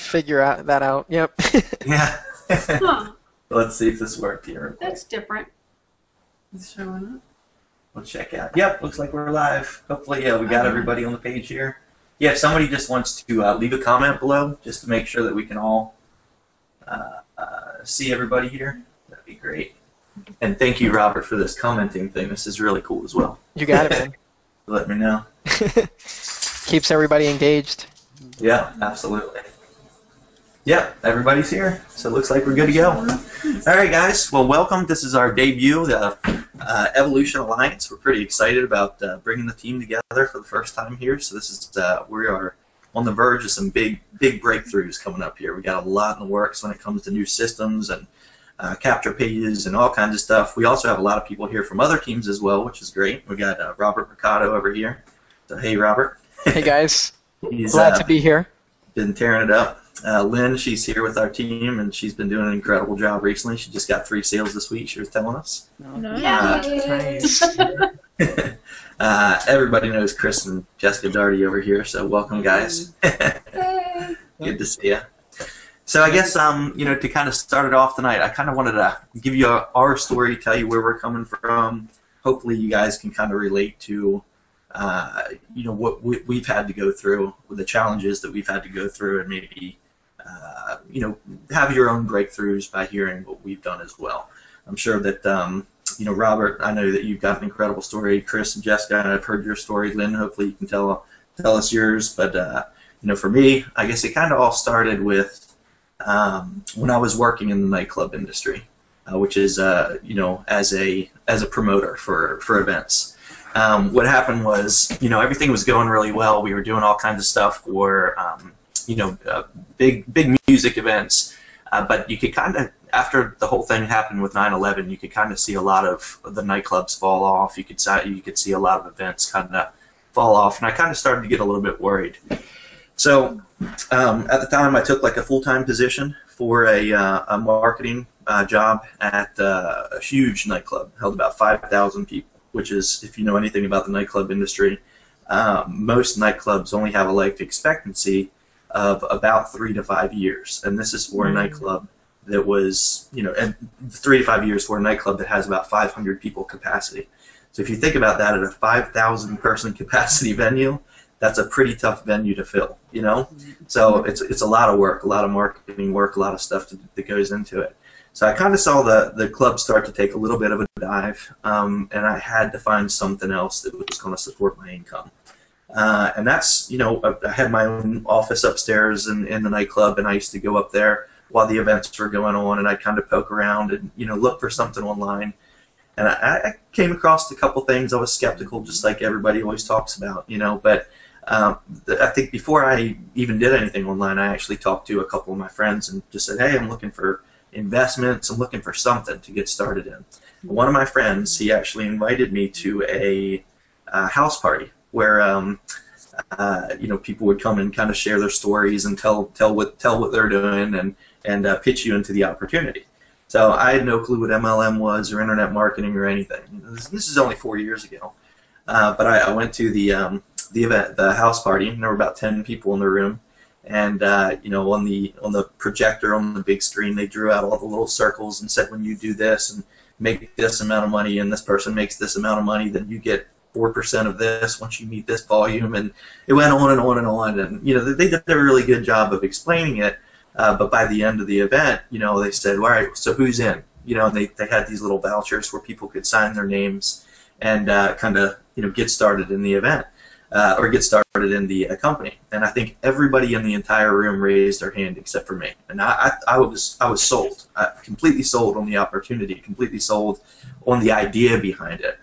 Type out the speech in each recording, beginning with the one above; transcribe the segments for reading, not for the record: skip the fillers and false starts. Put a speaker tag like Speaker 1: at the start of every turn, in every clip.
Speaker 1: figure that out. Yep.
Speaker 2: Yeah.
Speaker 3: Huh.
Speaker 2: Let's see if this worked here.
Speaker 3: That's different. It's showing up.
Speaker 2: We'll check out. Yep, looks like we're live. Hopefully, yeah, we got everybody on the page here. Yeah, if somebody just wants to leave a comment below, just to make sure that we can all see everybody here, that'd be great. And thank you, Robert, for this commenting thing. This is really cool as well.
Speaker 1: You got it, man.
Speaker 2: Let me know.
Speaker 1: Keeps everybody engaged.
Speaker 2: Yeah, absolutely. Yeah, everybody's here, so it looks like we're good to go. All right, guys. Well, welcome. This is our debut, the Evolution Alliance. We're pretty excited about bringing the team together for the first time here. So this is we are on the verge of some big breakthroughs coming up here. We got a lot in the works when it comes to new systems and capture pages and all kinds of stuff. We also have a lot of people here from other teams as well, which is great. We got Robert Mercado over here. So hey, Robert.
Speaker 1: Hey, guys.
Speaker 2: He's
Speaker 1: glad to be here.
Speaker 2: Been tearing it up. Lynn, she's here with our team, and she's been doing an incredible job recently. She just got 3 sales this week, she was telling us.
Speaker 1: Nice.
Speaker 2: Everybody knows Chris and Jessica Darty over here, so welcome, guys.
Speaker 3: Hey.
Speaker 2: Good to see you. So I guess, you know, to kind of start it off tonight, I kind of wanted to give you our story, tell you where we're coming from. Hopefully you guys can kind of relate to you know, what we've had to go through, with the challenges that we've had to go through, and maybe you know, have your own breakthroughs by hearing what we've done as well. I'm sure that you know, Robert, I know that you've got an incredible story. Chris and Jessica, I've heard your story. Lynn, hopefully you can tell us yours. But you know, for me, I guess it kind of all started with when I was working in the nightclub industry, which is you know, as a promoter for events. What happened was, you know, everything was going really well. We were doing all kinds of stuff for, you know, big music events. But you could kind of, after the whole thing happened with 9/11, you could kind of see a lot of the nightclubs fall off. You could see a lot of events kind of fall off, and I kind of started to get a little bit worried. So at the time, I took like a full-time position for a marketing job at a huge nightclub, held about 5,000 people. Which is, if you know anything about the nightclub industry, most nightclubs only have a life expectancy of about 3 to 5 years, and this is for a nightclub that was, you know, and 3 to 5 years for a nightclub that has about 500 people capacity. So if you think about that, at a 5,000 person capacity venue, that's a pretty tough venue to fill, you know. So it's a lot of work, a lot of marketing work, a lot of stuff that goes into it. So I kind of saw the club start to take a little bit of a dive, and I had to find something else that was going to support my income. And that's, you know, I had my own office upstairs in the nightclub, and I used to go up there while the events were going on, and I'd kind of poke around and, you know, look for something online. And I came across a couple things. I was skeptical, just like everybody always talks about, you know, but I think before I even did anything online, I actually talked to a couple of my friends and just said, hey, I'm looking for investments. I'm looking for something to get started in. One of my friends, he actually invited me to a house party where you know, people would come and kind of share their stories and tell what they're doing and pitch you into the opportunity. So I had no clue what MLM was or internet marketing or anything. This is only 4 years ago, but I went to the event, the house party, and there were about 10 people in the room. And you know, on the projector on the big screen, they drew out all the little circles and said, when you do this and make this amount of money, and this person makes this amount of money, then you get 4% of this once you meet this volume. And it went on and on and on. And you know, they did a really good job of explaining it. But by the end of the event, you know, they said, all right, so who's in? You know, and they had these little vouchers where people could sign their names and kind of, you know, get started in the event. Or get started in the company. And I think everybody in the entire room raised their hand except for me. And I was sold, completely sold on the opportunity, completely sold on the idea behind it.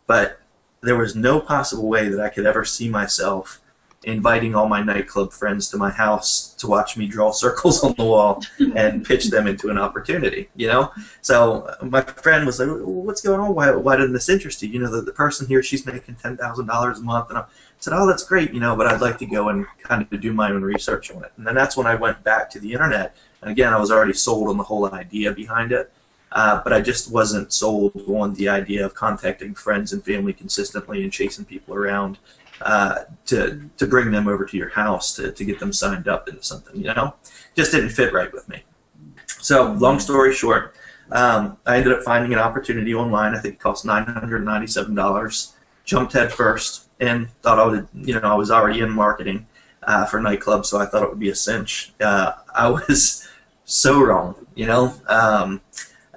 Speaker 2: But there was no possible way that I could ever see myself inviting all my nightclub friends to my house to watch me draw circles on the wall and pitch them into an opportunity, you know? So my friend was like, what's going on? Why didn't this interest you? You know, the person here, she's making $10,000 a month. And I said, oh, that's great, you know, but I'd like to go and kind of do my own research on it. And then that's when I went back to the internet. And again, I was already sold on the whole idea behind it. But I just wasn't sold on the idea of contacting friends and family consistently and chasing people around to bring them over to your house to get them signed up into something. Just didn't fit right with me. So long story short, I ended up finding an opportunity online. I think it cost $997. Jumped head first and thought I would, I was already in marketing for nightclubs, so I thought it would be a cinch. I was so wrong.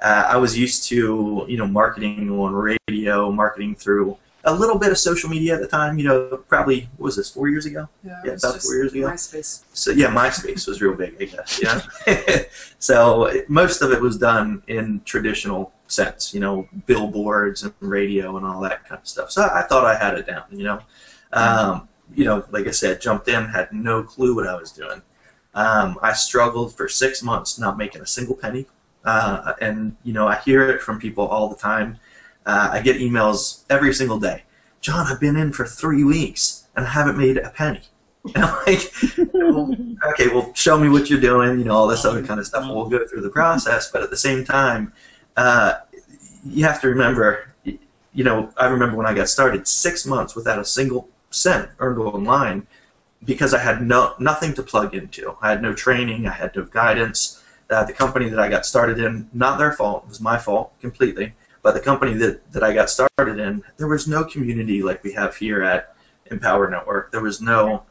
Speaker 2: I was used to, marketing on radio, marketing through a little bit of social media at the time. Probably, what was this, 4 years ago?
Speaker 3: Yeah,
Speaker 2: about 4 years ago.
Speaker 3: MySpace.
Speaker 2: So yeah, MySpace was real big, I guess. So most of it was done in traditional sense, billboards and radio and all that kind of stuff. So I thought I had it down, like I said, jumped in, had no clue what I was doing. I struggled for 6 months not making a single penny. And I hear it from people all the time. I get emails every single day. John, I've been in for 3 weeks and I haven't made a penny. And I'm like, okay, well, show me what you're doing, all this other kind of stuff. We'll go through the process. But at the same time, you have to remember, I remember when I got started, 6 months without a single cent earned online because I had nothing to plug into. I had no training. I had no guidance. The company that I got started in, not their fault, it was my fault completely, but the company that I got started in, there was no community like we have here at Empower Network. There was no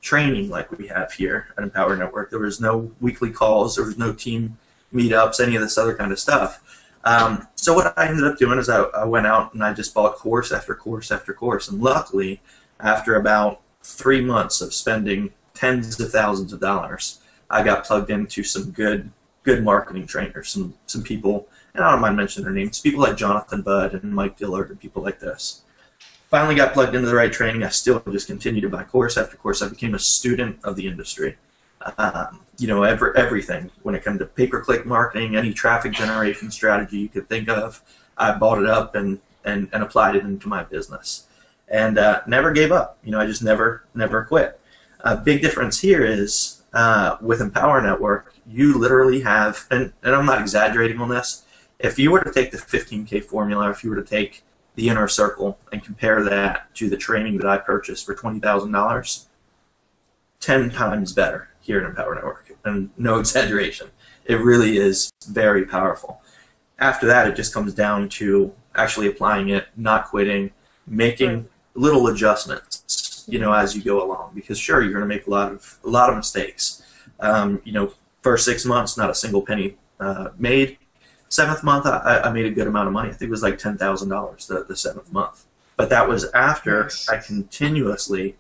Speaker 2: training like we have here at Empower Network. There was no weekly calls. There was no team meetups, any of this other kind of stuff. So what I ended up doing is I went out and I just bought course after course after course. And luckily, after about 3 months of spending tens of thousands of dollars, I got plugged into some good marketing trainers, some people, and I don't mind mentioning their names, people like Jonathan Budd and Mike Dillard and people like this. Finally got plugged into the right training. I still just continued to buy course after course. I became a student of the industry. Everything when it comes to pay-per-click marketing, any traffic generation strategy you could think of, I bought it up and applied it into my business. And never gave up. I just never quit. A big difference here is with Empower Network, you literally have, and I'm not exaggerating on this, if you were to take the 15K formula, if you were to take the inner circle and compare that to the training that I purchased for $20,000, 10 times better here at Empower Network, and no exaggeration. It really is very powerful. After that, it just comes down to actually applying it, not quitting, making little adjustments, as you go along. Because sure, you're going to make a lot of mistakes. First 6 months, not a single penny made. 7th month, I made a good amount of money. I think it was like $10,000 the 7th month. But that was after I continuously,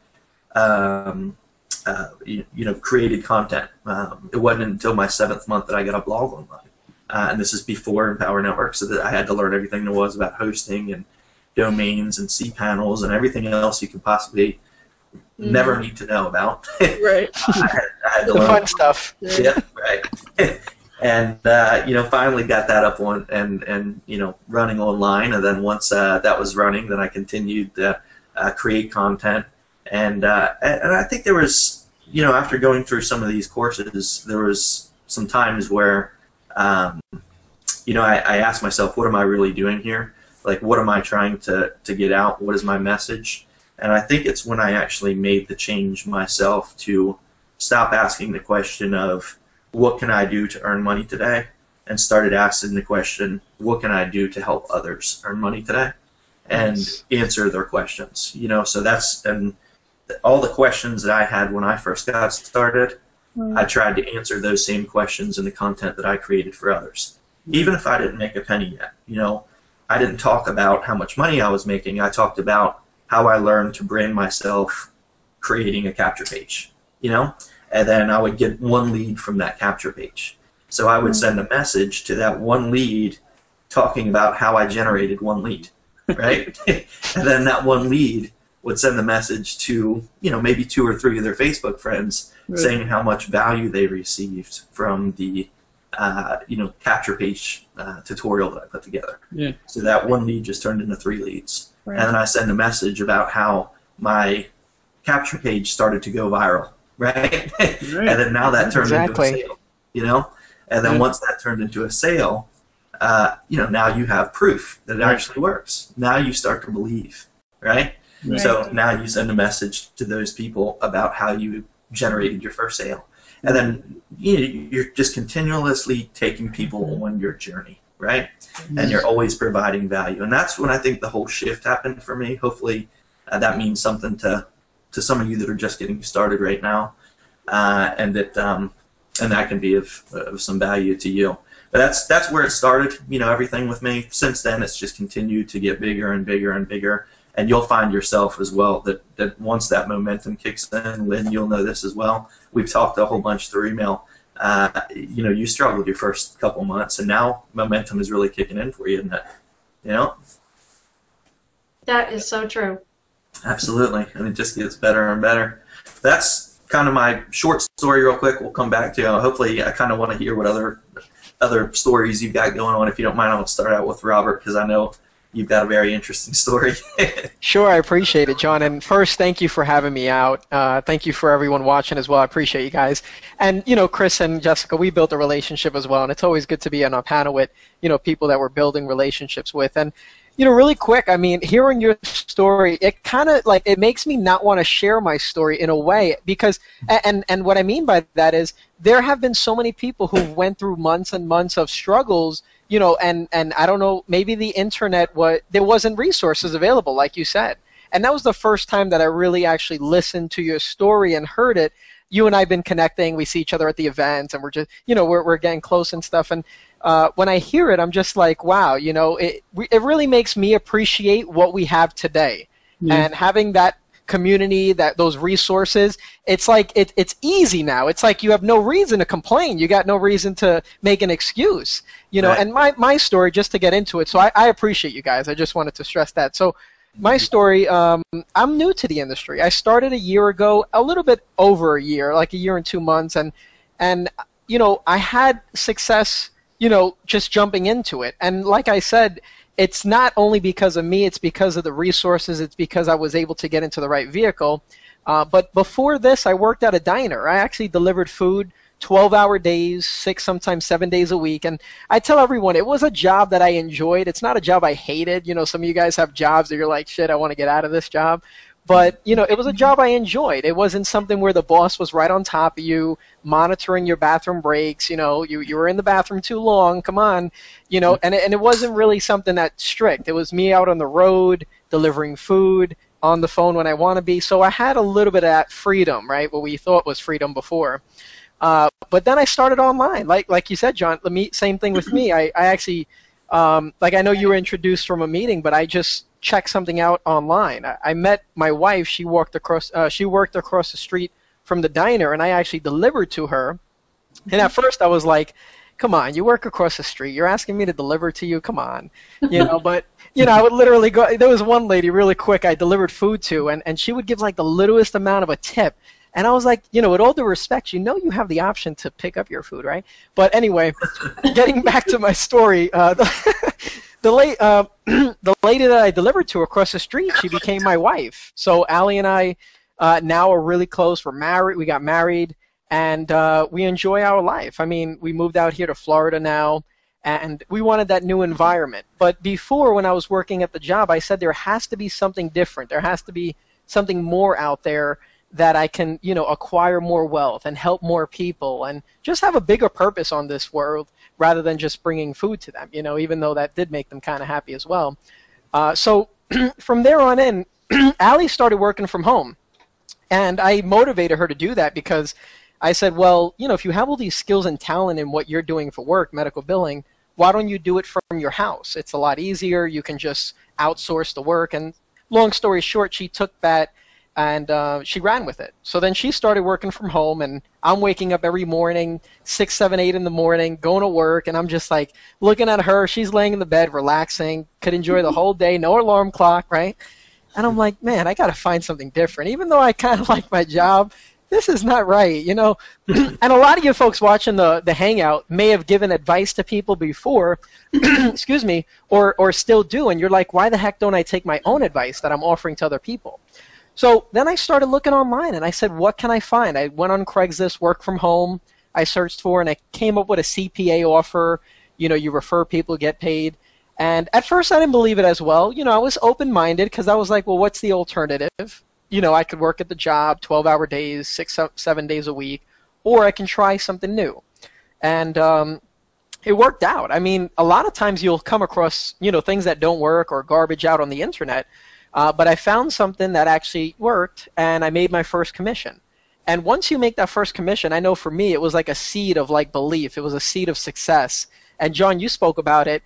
Speaker 2: created content. It wasn't until my 7th month that I got a blog online. And this is before Empower Network, so that I had to learn everything there was about hosting and domains and cPanels and everything else you could possibly never need to know about.
Speaker 4: Right.
Speaker 2: I had to
Speaker 1: The
Speaker 2: learn.
Speaker 1: fun stuff.
Speaker 2: Yeah, right. And finally got that up on and running online. And then once that was running, then I continued to create content. And I think there was, after going through some of these courses, there was some times where, I asked myself, what am I really doing here? Like, what am I trying to get out? What is my message? And I think it's when I actually made the change myself to stop asking the question of, what can I do to earn money today? And started asking the question, what can I do to help others earn money today? And answer their questions. So that's, and all the questions that I had when I first got started, I tried to answer those same questions in the content that I created for others. Even if I didn't make a penny yet, I didn't talk about how much money I was making. I talked about how I learned to brand myself creating a capture page, and then I would get one lead from that capture page. So I would send a message to that one lead talking about how I generated one lead, right? And then that one lead would send the message to, maybe 2 or 3 of their Facebook friends saying how much value they received from the, capture page tutorial that I put together.
Speaker 4: Yeah.
Speaker 2: So that one lead just turned into 3 leads.
Speaker 4: Right.
Speaker 2: And then I send a message about how my capture page started to go viral, right? And then now that turned into a sale, And then once that turned into a sale, now you have proof that it actually works. Now you start to believe, right?
Speaker 3: Right.
Speaker 2: So now you send a message to those people about how you generated your first sale. And then you're just continuously taking people on your journey, right? And you're always providing value. And that's when I think the whole shift happened for me. Hopefully that means something to some of you that are just getting started right now, and that can be of some value to you. But that's where it started, everything with me. Since then, it's just continued to get bigger and bigger and bigger. And you'll find yourself as well that once that momentum kicks in, Lynn, you'll know this as well. We've talked a whole bunch through email. You struggled your first couple months, and now momentum is really kicking in for you, isn't it?
Speaker 3: That is so true.
Speaker 2: Absolutely, and it just gets better and better. That's kind of my short story real quick. We'll come back to hopefully I kind of want to hear what other stories you've got going on. If you don't mind, I'll start out with Robert because I know you've got a very interesting story.
Speaker 1: Sure, I appreciate it, John. And first, thank you for having me out. Thank you for everyone watching as well. I appreciate you guys. And, Chris and Jessica, we built a relationship as well. And it's always good to be on a panel with, people that we're building relationships with. And, really quick, I mean, hearing your story, it kind of it makes me not want to share my story in a way because, and what I mean by that is there have been so many people who went through months and months of struggles, and I don't know, maybe the internet, there wasn't resources available, like you said. And that was the first time that I really actually listened to your story and heard it. You and I have been connecting. We see each other at the events, and we're just, we're getting close and stuff. And when I hear it, I'm just like, wow, it really makes me appreciate what we have today. Yeah. And having that community, those resources, it's like it's easy now. It's like you have no reason to complain. You got no reason to make an excuse, Right. And my story, just to get into it, so I appreciate you guys. I just wanted to stress that. So my story, I'm new to the industry. I started a year ago, a little bit over a year, like a year and 2 months, and I had success, just jumping into it. And like I said, it's not only because of me, it's because of the resources, it's because I was able to get into the right vehicle. But before this, I worked at a diner. I actually delivered food 12-hour days, 6, sometimes 7 days a week. And I tell everyone, it was a job that I enjoyed. It's not a job I hated. Some of you guys have jobs that you're like, shit, I want to get out of this job. But, it was a job I enjoyed. It wasn't something where the boss was right on top of you, monitoring your bathroom breaks. You were in the bathroom too long, come on. And it wasn't really something that strict. It was me out on the road, delivering food, on the phone when I want to be. So I had a little bit of that freedom, right, what we thought was freedom before. But then I started online. Like you said, John, same thing with me. I actually, I know you were introduced from a meeting, but I just check something out online. I met my wife. She worked across the street from the diner, and I actually delivered to her. And at first I was like, come on, you work across the street. You're asking me to deliver to you? Come on. But, I would literally go. There was one lady really quick I delivered food to, and she would give like the littlest amount of a tip. And I was like, with all due respect, you have the option to pick up your food, right? But anyway, getting back to my story, the lady that I delivered to across the street, she became my wife. So Allie and I now are really close. We're married. We got married, and we enjoy our life. I mean, we moved out here to Florida now, and we wanted that new environment. But before, when I was working at the job, I said there has to be something different. There has to be something more out there that I can, acquire more wealth and help more people and just have a bigger purpose on this world rather than just bringing food to them, even though that did make them kind of happy as well. So from there on in, Allie started working from home. And I motivated her to do that because I said, well, if you have all these skills and talent in what you're doing for work, medical billing, why don't you do it from your house? It's a lot easier. You can just outsource the work. And long story short, she took that and she ran with it. So then she started working from home, and I'm waking up every morning, 6, 7, 8 in the morning, going to work, and I'm just like looking at her. She's laying in the bed, relaxing, could enjoy the whole day, no alarm clock, right? And I'm like, man, I got to find something different. Even though I kind of like my job, this is not right, And a lot of you folks watching the Hangout may have given advice to people before, excuse me, or still do, and you're like, why the heck don't I take my own advice that I'm offering to other people? So then I started looking online, and I said, what can I find? I went on Craigslist, work from home. I searched for, and I came up with a CPA offer. You refer people, get paid. And at first I didn't believe it as well. I was open-minded because I was like, well, what's the alternative? I could work at the job 12-hour days, 7 days a week, or I can try something new. And it worked out. I mean, a lot of times you'll come across, things that don't work or garbage out on the internet, but I found something that actually worked, and I made my first commission. And once you make that first commission, I know for me it was like a seed of belief. It was a seed of success. And John, you spoke about it,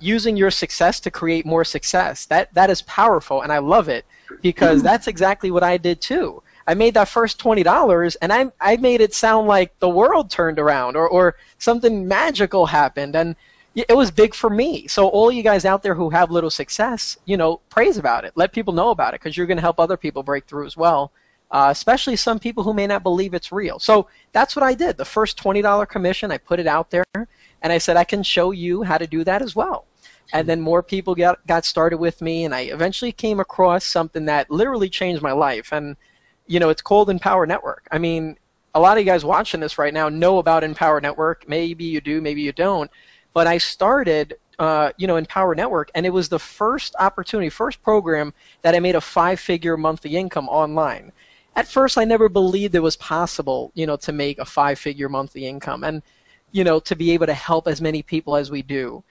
Speaker 1: using your success to create more success. That is powerful, and I love it because that's exactly what I did too. I made that first $20, and I made it sound like the world turned around or something magical happened, and it was big for me. So all you guys out there who have little success, praise about it. Let people know about it because you're going to help other people break through as well, especially some people who may not believe it's real. So that's what I did. The first $20 commission, I put it out there, and I said I can show you how to do that as well. And then more people got started with me, and I eventually came across something that literally changed my life. And it's called Empower Network. I mean, a lot of you guys watching this right now know about Empower Network. Maybe you do, maybe you don't. But I started, Empower Network, and it was the first opportunity, first program that I made a 5-figure monthly income online. At first, I never believed it was possible, to make a 5-figure monthly income and, to be able to help as many people as we do.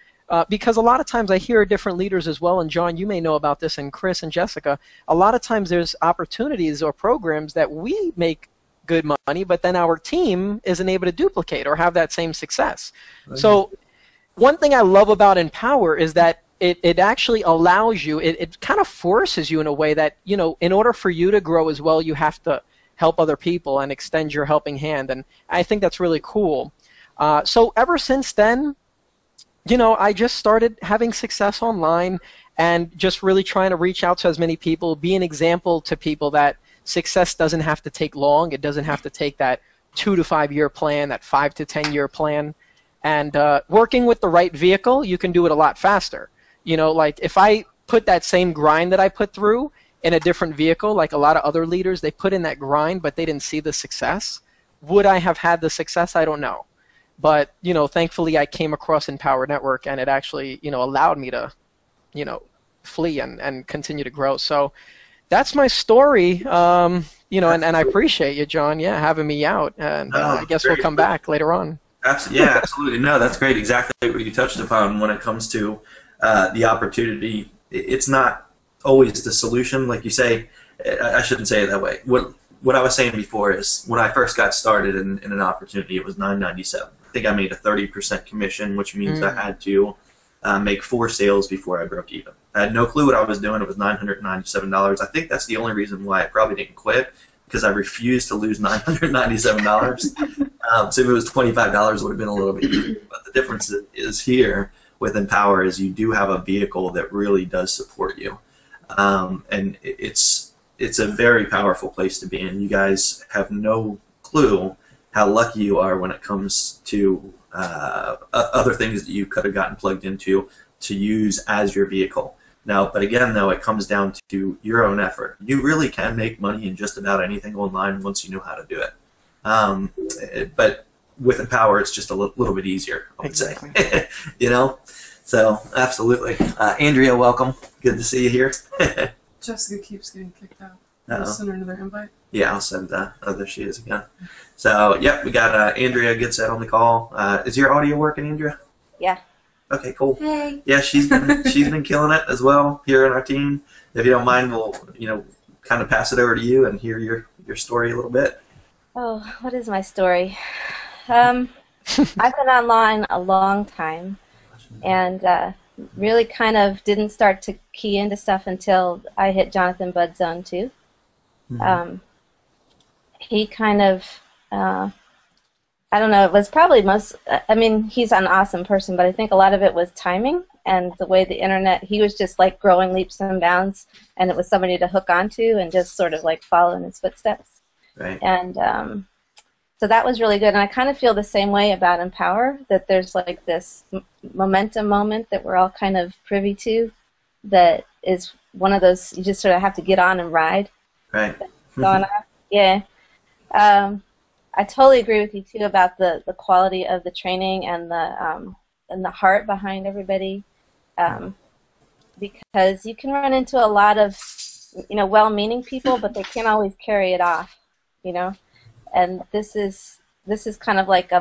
Speaker 1: Because a lot of times I hear different leaders as well, and John, you may know about this, and Chris and Jessica, a lot of times there's opportunities or programs that we make good money, but then our team isn't able to duplicate or have that same success. Okay. So one thing I love about Empower is that it actually allows you, it kind of forces you in a way that, in order for you to grow as well, you have to help other people and extend your helping hand, and I think that's really cool. So ever since then, I just started having success online and just really trying to reach out to as many people, be an example to people that success doesn't have to take long. It doesn't have to take that 2 to 5 year plan, that 5 to 10 year plan. And working with the right vehicle, you can do it a lot faster. Like if I put that same grind that I put through in a different vehicle, like a lot of other leaders, they put in that grind, but they didn't see the success. Would I have had the success? I don't know. But, thankfully I came across Empower Network, and it actually, allowed me to, flee and continue to grow. So that's my story, and I appreciate you, John, having me out. And I guess we'll come back later on.
Speaker 2: Absolutely. Yeah, absolutely. No, that's great. Exactly what you touched upon when it comes to the opportunity. It's not always the solution, like you say. I shouldn't say it that way. What I was saying before is when I first got started in an opportunity, it was $9.97. I think I made a 30% commission, which means I had to make 4 sales before I broke even. I had no clue what I was doing. It was $997. I think that's the only reason why I probably didn't quit, because I refused to lose $997. So if it was $25, it would have been a little bit easier. But the difference is here with Empower is you do have a vehicle that really does support you. And it's a very powerful place to be in. You guys have no clue how lucky you are when it comes to other things that you could have gotten plugged into to use as your vehicle. Now, but again, though, it comes down to your own effort. You really can make money in just about anything online once you know how to do it. But with Empower, it's just a little bit easier, I would say. So absolutely. Andrea, welcome. Good to see you here.
Speaker 3: Jessica keeps getting kicked out.
Speaker 2: Uh-oh.
Speaker 3: I'll send her another invite.
Speaker 2: Yeah, I'll send there she is again. So, yep, we got Andrea Goodset on the call. Is your audio working, Andrea?
Speaker 4: Yeah.
Speaker 2: Okay, cool.
Speaker 4: Hey.
Speaker 2: Yeah, she's been killing it as well here in our team. If you don't mind, we'll kind of pass it over to you and hear your story a little bit.
Speaker 4: Oh, what is my story? I've been online a long time, and really kind of didn't start to key into stuff until I hit Jonathan Budd Zone 2. Mm-hmm. He kind of, I don't know, it was probably he's an awesome person, but I think a lot of it was timing and the way the internet, he was just like growing leaps and bounds, and it was somebody to hook onto and just sort of like follow in his footsteps.
Speaker 2: Right.
Speaker 4: And so that was really good, and I kind of feel the same way about Empower, that there's like this momentum moment that we're all kind of privy to that is one of those you just sort of have to get on and ride.
Speaker 2: Right.
Speaker 4: Going on. Yeah. I totally agree with you too about the quality of the training and the heart behind everybody. because you can run into a lot of, well-meaning people, but they can't always carry it off, And this is kind of like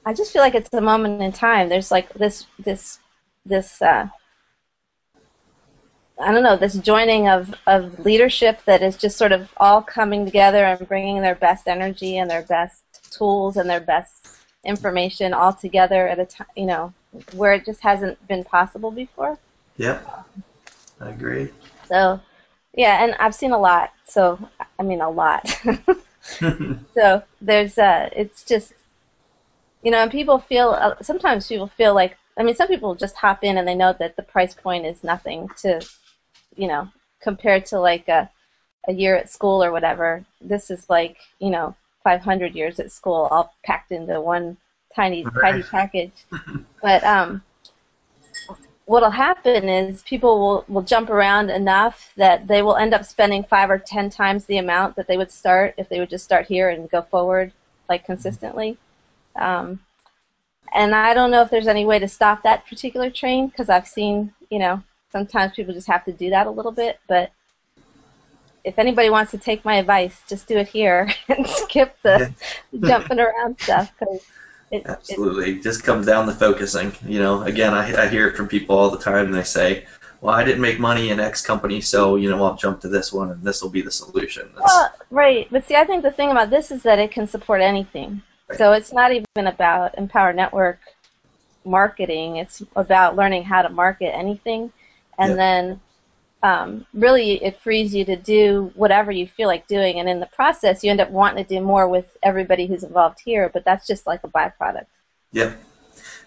Speaker 4: I just feel like it's a moment in time. There's like this I don't know, this joining of leadership that is just sort of all coming together and bringing their best energy and their best tools and their best information all together at a time, where it just hasn't been possible before.
Speaker 2: Yep, I agree.
Speaker 4: So, yeah, and I've seen a lot. So, I mean, a lot. So there's it's just, and people feel, sometimes people feel like, some people just hop in and they know that the price point is nothing to, compared to like a year at school or whatever. This is like, 500 years at school all packed into one tiny package. But what'll happen is people will jump around enough that they will end up spending 5 or 10 times the amount that they would start if they would just start here and go forward like consistently. And I don't know if there's any way to stop that particular train, because I've seen, sometimes people just have to do that a little bit. But if anybody wants to take my advice, just do it here and skip the jumping around stuff, because
Speaker 2: absolutely. It just comes down to focusing. Again, I hear it from people all the time, and they say, well, I didn't make money in X company, so, I'll jump to this one, and this will be the solution.
Speaker 4: Well, right. But see, I think the thing about this is that it can support anything. Right. So it's not even about Empower Network marketing. It's about learning how to market anything. And then really it frees you to do whatever you feel like doing. And in the process, you end up wanting to do more with everybody who's involved here, but that's just like a byproduct.
Speaker 2: Yep.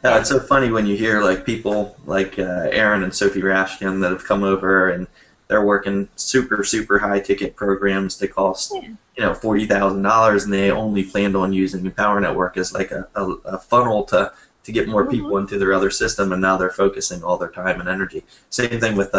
Speaker 2: It's so funny when you hear like people like Aaron and Sophie Rashkin that have come over and they're working super, super high ticket programs that cost $40,000, and they only planned on using Empower Network as like a funnel to get more people into their other system, and now they're focusing all their time and energy. Same thing with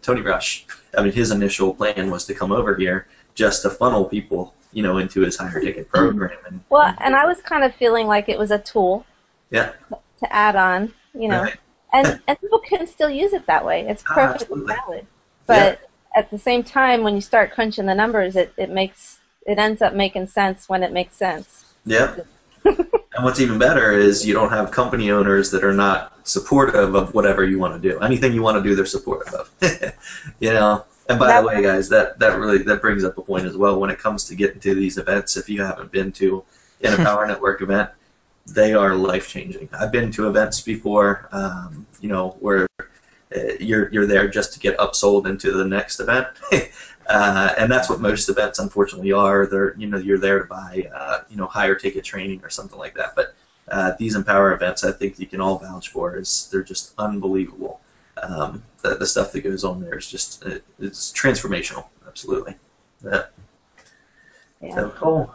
Speaker 2: Tony Rush. His initial plan was to come over here just to funnel people, into his higher ticket program. And
Speaker 4: I was kind of feeling like it was a tool.
Speaker 2: Yeah.
Speaker 4: To add on,
Speaker 2: Right.
Speaker 4: and people can still use it that way. It's perfectly valid. But at the same time, when you start crunching the numbers, it ends up making sense when it makes sense.
Speaker 2: Yeah. And what's even better is you don't have company owners that are not supportive of whatever you want to do. Anything you want to do, they're supportive of. And by the way, guys, that brings up a point as well when it comes to getting to these events. If you haven't been to an Empower Network event, they are life-changing. I've been to events before, where you're there just to get upsold into the next event, and that's what most events unfortunately are. They're you're there to buy higher ticket training or something like that. But these Empower events, I think you can all vouch for, they're just unbelievable. The stuff that goes on there is just it's transformational. Absolutely. Yeah. So cool.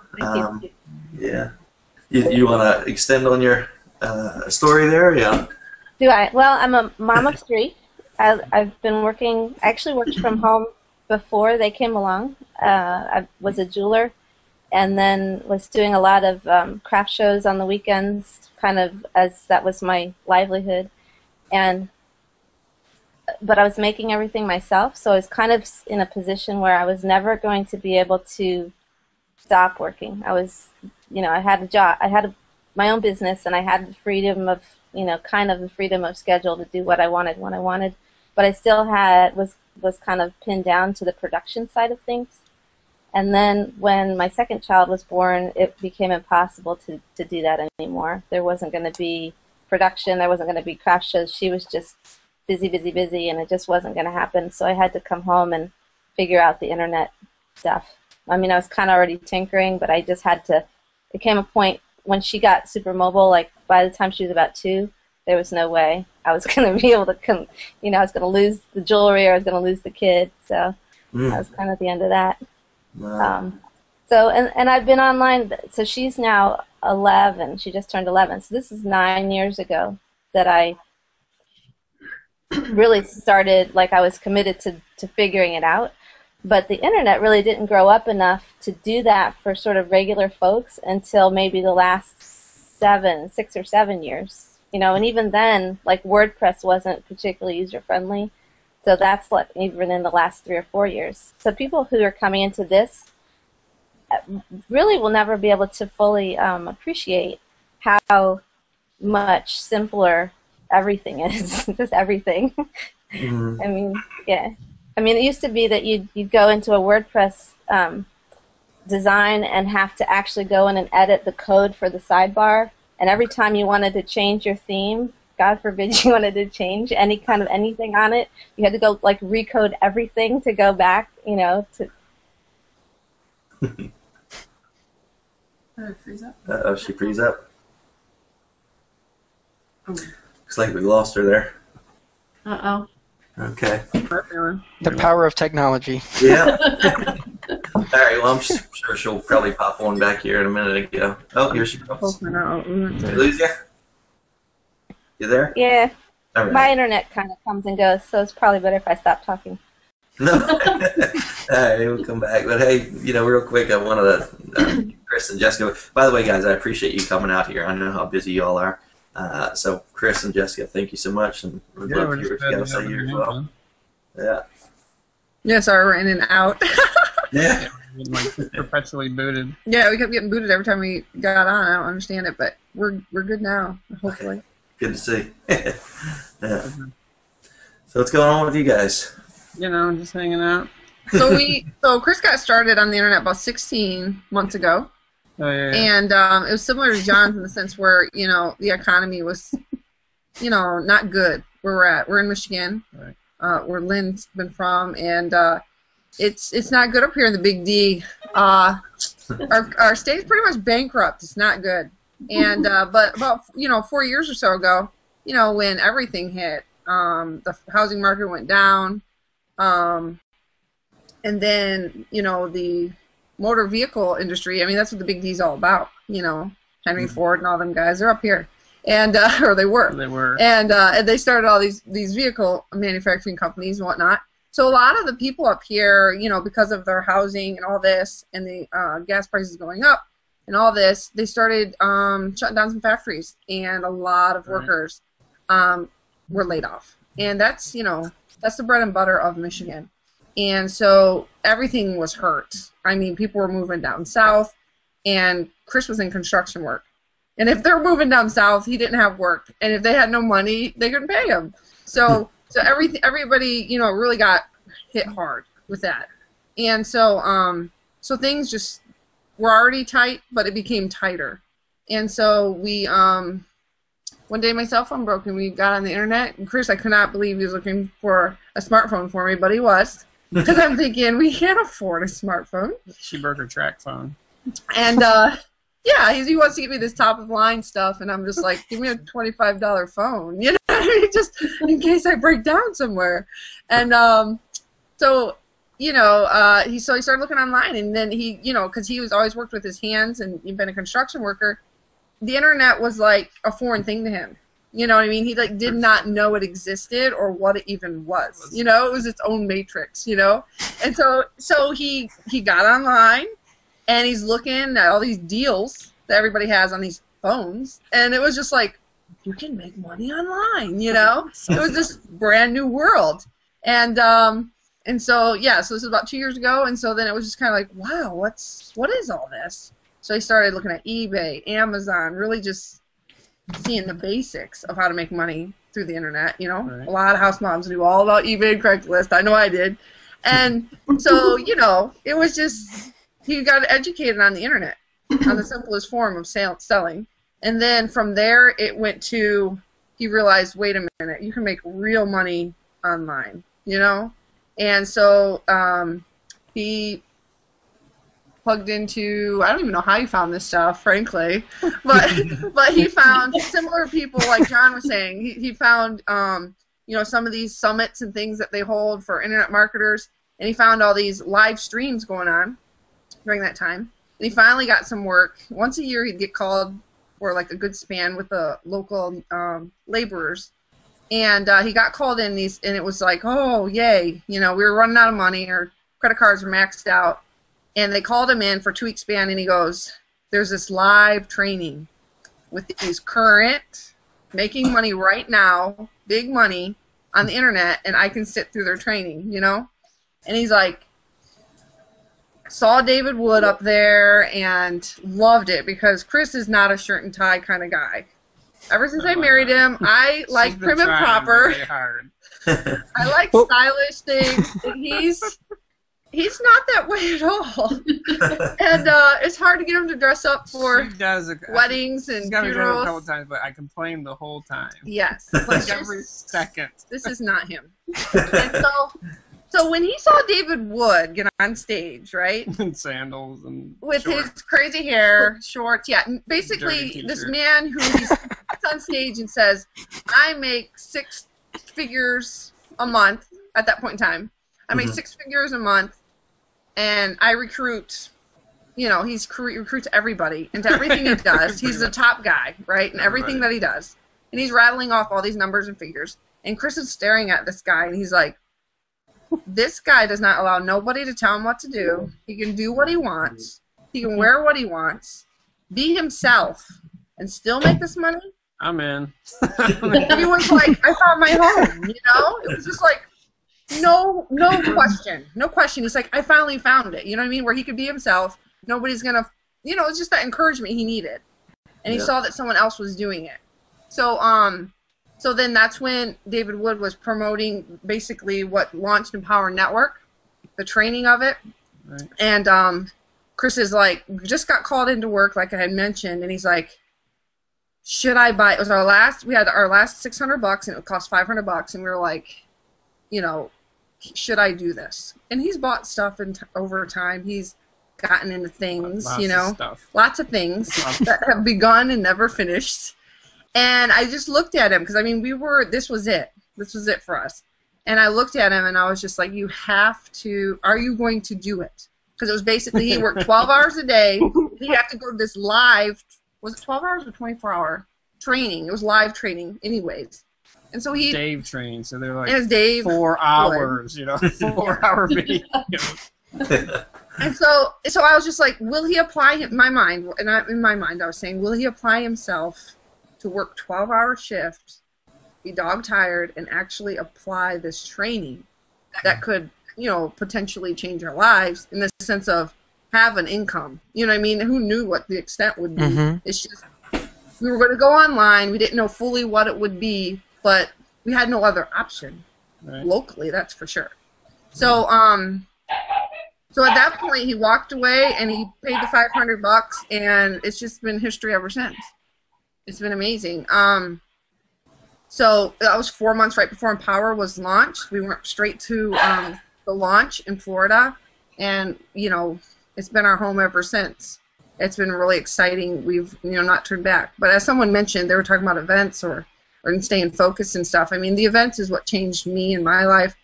Speaker 2: Yeah. You want to extend on your story there? Yeah.
Speaker 4: Do I? Well, I'm a mom of 3. I've been working. I actually worked from home before they came along. I was a jeweler, and then was doing a lot of craft shows on the weekends, kind of as that was my livelihood. But I was making everything myself, so I was kind of in a position where I was never going to be able to stop working. I was, I had a job. I had my own business, and I had the freedom of, kind of the freedom of schedule to do what I wanted when I wanted. But I still was kind of pinned down to the production side of things. And then when my second child was born, it became impossible to do that anymore. There wasn't going to be production. There wasn't going to be craft shows. She was just busy, and it just wasn't going to happen. So I had to come home and figure out the internet stuff. I was kind of already tinkering, but I just had to. It came a point when she got super mobile, like by the time she was about 2, there was no way I was going to be able to I was going to lose the jewelry, or I was going to lose the kid. So that was kind of the end of that.
Speaker 2: Wow.
Speaker 4: And I've been online. So she's now 11. She just turned 11. So this is 9 years ago that I really started, like I was committed to figuring it out. But the internet really didn't grow up enough to do that for sort of regular folks until maybe the last 6 or 7 years. you know, and even then, like WordPress wasn't particularly user-friendly. So that's like even in the last 3 or 4 years. So people who are coming into this really will never be able to fully appreciate how much simpler everything is. Just everything.
Speaker 2: Mm-hmm.
Speaker 4: I mean, yeah. I mean, it used to be that you'd go into a WordPress design and have to actually go in and edit the code for the sidebar. And every time you wanted to change your theme, God forbid you wanted to change any kind of anything on it, you had to go like recode everything to go back, you know, to.
Speaker 3: Did it freeze up?
Speaker 2: Uh-oh, she freeze up.
Speaker 3: Oh.
Speaker 2: Looks like we lost her there.
Speaker 3: Uh-oh.
Speaker 2: Okay.
Speaker 1: The power of technology.
Speaker 2: Yeah. All right, well, I'm sure she'll probably pop on back here in a minute ago. Oh, here she comes.
Speaker 3: Hopefully not.
Speaker 2: Did we lose you? You there?
Speaker 4: Yeah,
Speaker 2: All right.
Speaker 4: my internet kind of comes and goes, so it's probably better if I stop talking.
Speaker 2: No. All right, we'll come back. But hey, you know, real quick, I wanted to, Chris and Jessica. By the way, guys, I appreciate you coming out here. I know how busy you all are. So, Chris and Jessica, thank you so much, and we'd love to hear what you got to say here as well. Yeah.
Speaker 3: Yeah, sorry, we're in and out.
Speaker 2: Yeah.
Speaker 5: Like perpetually booted.
Speaker 3: Yeah, we kept getting booted every time we got on. I don't understand it, but we're good now, hopefully.
Speaker 2: Good to see. Yeah. So what's going on with you guys?
Speaker 5: You know, just hanging out.
Speaker 3: So Chris got started on the internet about 16 months ago.
Speaker 5: Oh, yeah.
Speaker 3: And it was similar to John's in the sense where, you know, the economy was, you know, not good where we're at. We're in Michigan,
Speaker 5: Right.
Speaker 3: where Lynn's been from, and it's not good up here in the Big D. Our state's pretty much bankrupt. It's not good. And but about 4 years or so ago, you know, when everything hit, the housing market went down, and then you know the motor vehicle industry. I mean, that's what the Big D's all about. You know, Henry Ford and all them guys. They're up here, and or they were.
Speaker 5: They were.
Speaker 3: And they started all these vehicle manufacturing companies and whatnot. So a lot of the people up here, you know, because of their housing and all this, and the gas prices going up and all this, they started shutting down some factories, and a lot of workers were laid off. And that's, you know, that's the bread and butter of Michigan. And so everything was hurt. I mean, people were moving down south, and Chris was in construction work. And if they're moving down south, he didn't have work. And if they had no money, they couldn't pay him. So everybody, you know, really got hit hard with that. And so so things just were already tight, but it became tighter. And so we one day my cell phone broke and we got on the internet, and Chris, I could not believe he was looking for a smartphone for me, but he was. Because I'm thinking, we can't afford a smartphone.
Speaker 5: She broke her track phone.
Speaker 3: And yeah, he wants to give me this top of the line stuff, and I'm just like, give me a $25 phone, you know, just in case I break down somewhere. And so, you know, he started looking online, and then he, you know, because he was always worked with his hands and he'd been a construction worker, the internet was like a foreign thing to him. You know what I mean? He like did not know it existed or what it even was. You know, it was its own matrix. You know, and so he got online, and he's looking at all these deals that everybody has on these phones, and it was just like, you can make money online. You know, it was this brand new world, and so yeah, so this was about 2 years ago, and so then it was just kind of like, wow, what is all this? So he started looking at eBay, Amazon, really just seeing the basics of how to make money through the internet. You know,
Speaker 5: Right.
Speaker 3: A lot of house moms knew all about eBay and Craigslist. I know I did. And so, you know, it was just, he got educated on the internet, on the simplest form of selling. And then from there, it went to, he realized, wait a minute, you can make real money online, you know? And so he plugged into, I don't even know how he found this stuff, frankly, but he found similar people, like John was saying. He found, you know, some of these summits and things that they hold for internet marketers, and he found all these live streams going on during that time. And he finally got some work. Once a year, he'd get called for like a good span with the local laborers, and he got called in these, and it was like, oh yay, you know, we were running out of money, our credit cards were maxed out. And they called him in for a 2-week span, and he goes, there's this live training with these current making money right now, big money on the internet, and I can sit through their training, you know? And he's like, saw David Wood up there and loved it because Chris is not a shirt and tie kind of guy. Ever since I married him, I like prim and proper.
Speaker 5: Really hard.
Speaker 3: I like stylish things. And he's not that way at all. And it's hard to get him to dress up for weddings and
Speaker 5: He's got me dressed up a couple
Speaker 3: funerals.
Speaker 5: times, but I complain the whole time.
Speaker 3: Yes.
Speaker 5: Like every second.
Speaker 3: This is not him. And so when he saw David Wood get on stage, right?
Speaker 5: And sandals and
Speaker 3: With
Speaker 5: shorts.
Speaker 3: his crazy hair, shorts, yeah. And basically,
Speaker 5: Dirty
Speaker 3: this
Speaker 5: t-shirt.
Speaker 3: man who gets on stage and says, I make 6 figures a month at that point in time. I make 6 figures a month, and I recruit, you know, he recruits everybody into everything he does. He's the top guy, right, in everything that he does. And he's rattling off all these numbers and figures. And Chris is staring at this guy, and he's like, this guy does not allow nobody to tell him what to do. He can do what he wants. He can wear what he wants. Be himself and still make this money.
Speaker 5: I'm in.
Speaker 3: Everyone's like, I found my home, you know? It was just like, no question. No question. He's like, I finally found it. You know what I mean? Where he could be himself. Nobody's going to, you know, it's just that encouragement he needed. And he saw that someone else was doing it. So then that's when David Wood was promoting basically what launched Empower Network, the training of it.
Speaker 5: Right.
Speaker 3: And Chris is like, just got called into work, like I had mentioned, and he's like, should I buy? It was we had our last $600, and it would cost $500, and we were like, you know, should I do this? And he's bought stuff over time. He's gotten into things,
Speaker 5: Lots
Speaker 3: you know,
Speaker 5: of stuff.
Speaker 3: lots of things that have begun and never finished. And I just looked at him because, I mean, this was it. This was it for us. And I looked at him and I was just like, you have to, are you going to do it? Because it was basically he worked 12 hours a day. He had to go to this live, was it 12 hours or 24-hour training? It was live training anyways. And so
Speaker 5: Dave trained, so they're like
Speaker 3: it was Dave
Speaker 5: 4 hours, you know, 4-hour video.
Speaker 3: And so I was just like, will he apply in my mind? And in my mind, I was saying, will he apply himself to work 12-hour shifts, be dog tired, and actually apply this training that could, you know, potentially change our lives in the sense of have an income. You know what I mean? Who knew what the extent would be? It's just we were going to go online. We didn't know fully what it would be, but we had no other option locally. That's for sure. So so at that point, he walked away and he paid the $500, and it's just been history ever since. It's been amazing. So that was 4 months right before Empower was launched. We went straight to the launch in Florida, and you know, it's been our home ever since. It's been really exciting. We've, you know, not turned back. But as someone mentioned, they were talking about events or staying focused and stuff. I mean, the events is what changed me in my life,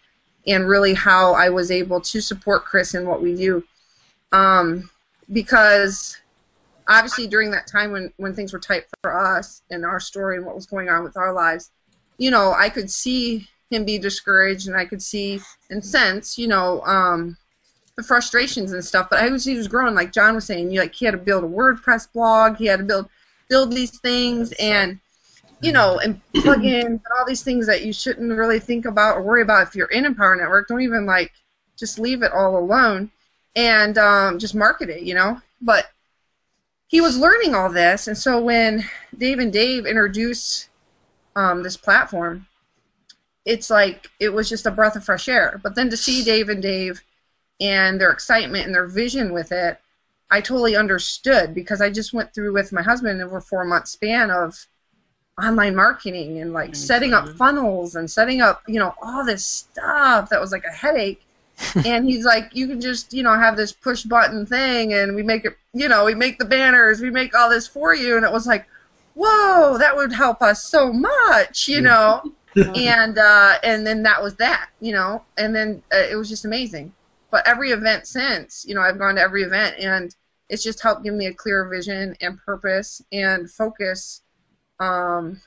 Speaker 3: and really how I was able to support Chris in what we do. Because obviously during that time when things were tight for us and our story and what was going on with our lives, you know, I could see him be discouraged, and I could see and sense, you know, the frustrations and stuff. But he was growing, like John was saying. He had to build a WordPress blog. He had to build these things, and you know, and plugins and all these things that you shouldn't really think about or worry about if you're in Empower Network. Don't even just leave it all alone, and just market it, you know. But he was learning all this, and so when Dave and Dave introduced this platform, it's like it was just a breath of fresh air. But then to see Dave and Dave and their excitement and their vision with it, I totally understood, because I just went through with my husband over a 4-month span of online marketing and like setting up funnels and setting up, you know, all this stuff that was like a headache. And he's like, you can just, you know, have this push button thing, and we make it, you know, we make the banners, we make all this for you. And it was like, whoa, that would help us so much, you know. And then that was that, you know, and then it was just amazing. But every event since, you know, I've gone to every event, and it's just helped give me a clear vision and purpose and focus on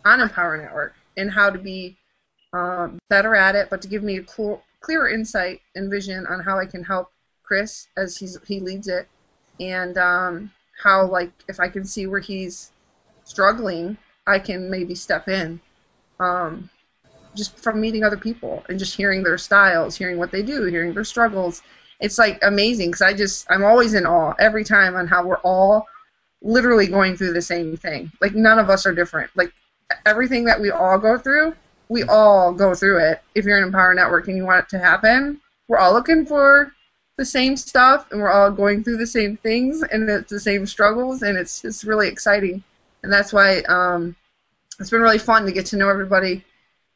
Speaker 3: Empower Network and how to be better at it, but to give me a clearer insight and vision on how I can help Chris as he leads it, and how, like, if I can see where he's struggling, I can maybe step in, just from meeting other people and just hearing their styles, hearing what they do, hearing their struggles. It's like amazing because I'm always in awe every time on how we're all literally going through the same thing. Like none of us are different. Like everything that we all go through it. If you're in Empower Network and you want it to happen, we're all looking for the same stuff and we're all going through the same things and it's the same struggles, and it's just really exciting. And that's why it's been really fun to get to know everybody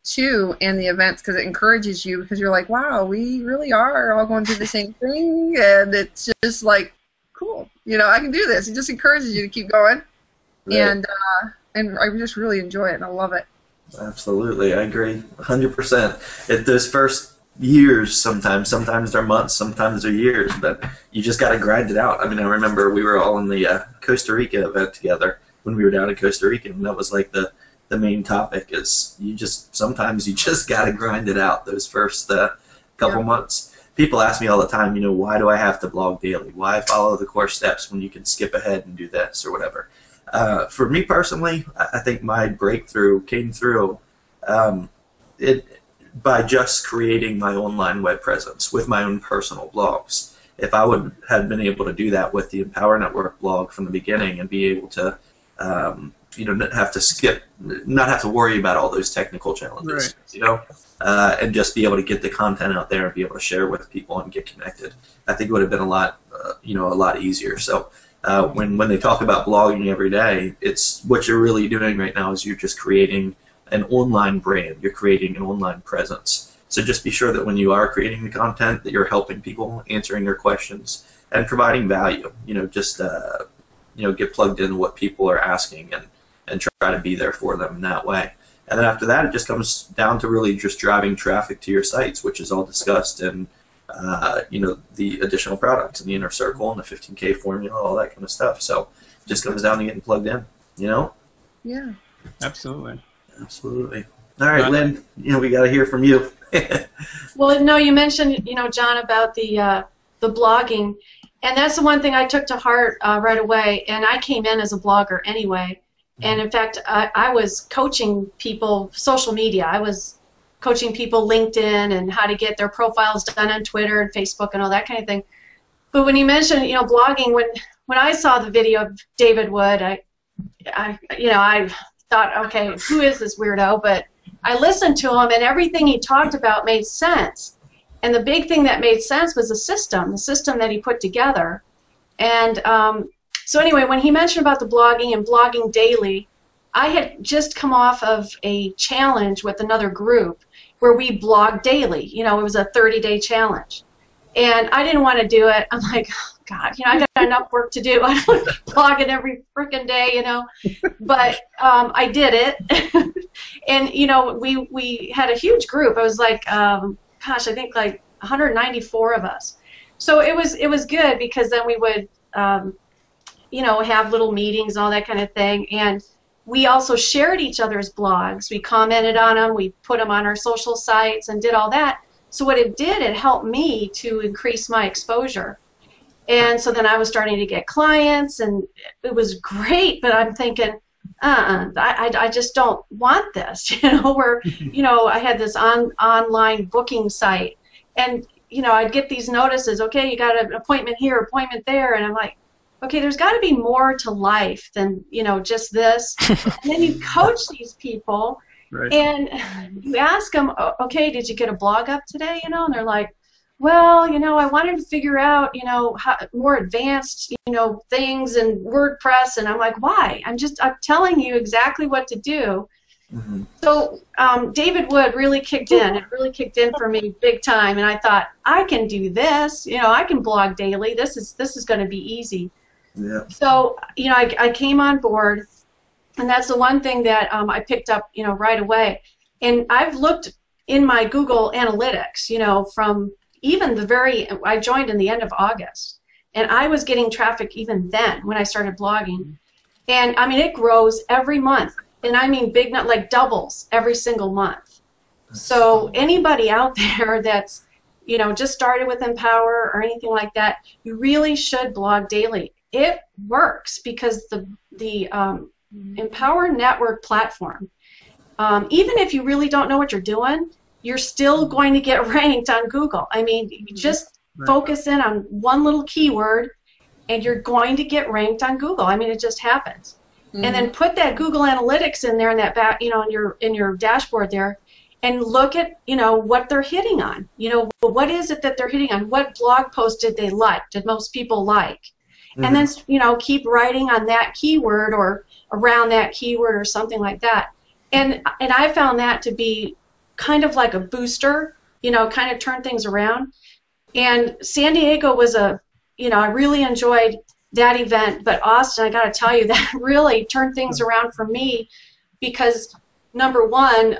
Speaker 3: too, and the events, because it encourages you, because you're like, wow, we really are all going through the same thing, and it's just like, cool, I can do this. It just encourages you to keep going, right. And I just really enjoy it and I love it.
Speaker 2: Absolutely, I agree 100%. Those first years, sometimes they're months, sometimes they're years, but you just got to grind it out. I mean, I remember we were all in the Costa Rica event together when we were down in Costa Rica, and that was like the main topic is sometimes you just got to grind it out those first couple months. People ask me all the time, why do I have to blog daily? Why follow the core steps when you can skip ahead and do this or whatever? For me personally, I think my breakthrough came through by just creating my online web presence with my own personal blogs. If I would have been able to do that with the Empower Network blog from the beginning and be able to not have to worry about all those technical challenges, right. And just be able to get the content out there and be able to share with people and get connected. I think it would have been a lot easier. So when they talk about blogging every day, it's what you're really doing right now is you're just creating an online brand. You're creating an online presence. So just be sure that when you are creating the content that you're helping people, answering their questions, and providing value. Get plugged into what people are asking and try to be there for them in that way. And then after that, it just comes down to really just driving traffic to your sites, which is all discussed in the additional products and the inner circle and the 15K formula, all that kind of stuff. So it just comes down to getting plugged in,
Speaker 3: Yeah.
Speaker 5: Absolutely.
Speaker 2: Absolutely. All right, Lynn, we got to hear from you.
Speaker 6: Well, no, you mentioned, John, about the blogging. And that's the one thing I took to heart right away. And I came in as a blogger anyway. And in fact, I was coaching people social media. I was coaching people LinkedIn and how to get their profiles done on Twitter and Facebook and all that kind of thing. But when you mentioned, blogging, when I saw the video of David Wood, I thought, okay, who is this weirdo? But I listened to him, and everything he talked about made sense. And the big thing that made sense was the system that he put together. And so anyway, when he mentioned about the blogging and blogging daily, I had just come off of a challenge with another group where we blogged daily. It was a 30-day challenge. And I didn't want to do it. I'm like, oh, God, I got enough work to do. I don't want to blog it every freaking day, But I did it. And, we had a huge group. It was like, gosh, I think like 194 of us. So it was good because then we would, have little meetings and all that kind of thing. And we also shared each other's blogs. We commented on them. We put them on our social sites and did all that. So what it did, it helped me to increase my exposure. And so then I was starting to get clients, and it was great. But I'm thinking, I just don't want this. Where I had this online booking site, and I'd get these notices. Okay, you got an appointment here, appointment there, and I'm like, okay, there's got to be more to life than just this. And then you coach these people, right. And you ask them, okay, did you get a blog up today? And they're like, well, I wanted to figure out, how more advanced, things in WordPress, and I'm like, why? I'm telling you exactly what to do. Mm-hmm. So David Wood really kicked in. It really kicked in for me big time, and I thought, I can do this. I can blog daily. This is going to be easy. Yeah. So I came on board, and that's the one thing that I picked up right away. And I've looked in my Google Analytics, from even I joined in the end of August, and I was getting traffic even then when I started blogging. And I mean, it grows every month, and I mean big, not like doubles every single month. So anybody out there that's just started with Empower or anything like that, you really should blog daily. It works because the Empower Network platform. Even if you really don't know what you're doing, you're still going to get ranked on Google. I mean, you just focus in on one little keyword, and you're going to get ranked on Google. I mean, it just happens. And then put that Google Analytics in there in that back, in your dashboard there, and look at, what they're hitting on. What is it that they're hitting on? What blog post did they like? Did most people like? And then, keep writing on that keyword or around that keyword or something like that. And I found that to be kind of like a booster, kind of turn things around. And San Diego was I really enjoyed that event, but Austin, I got to tell you, that really turned things around for me because, number one,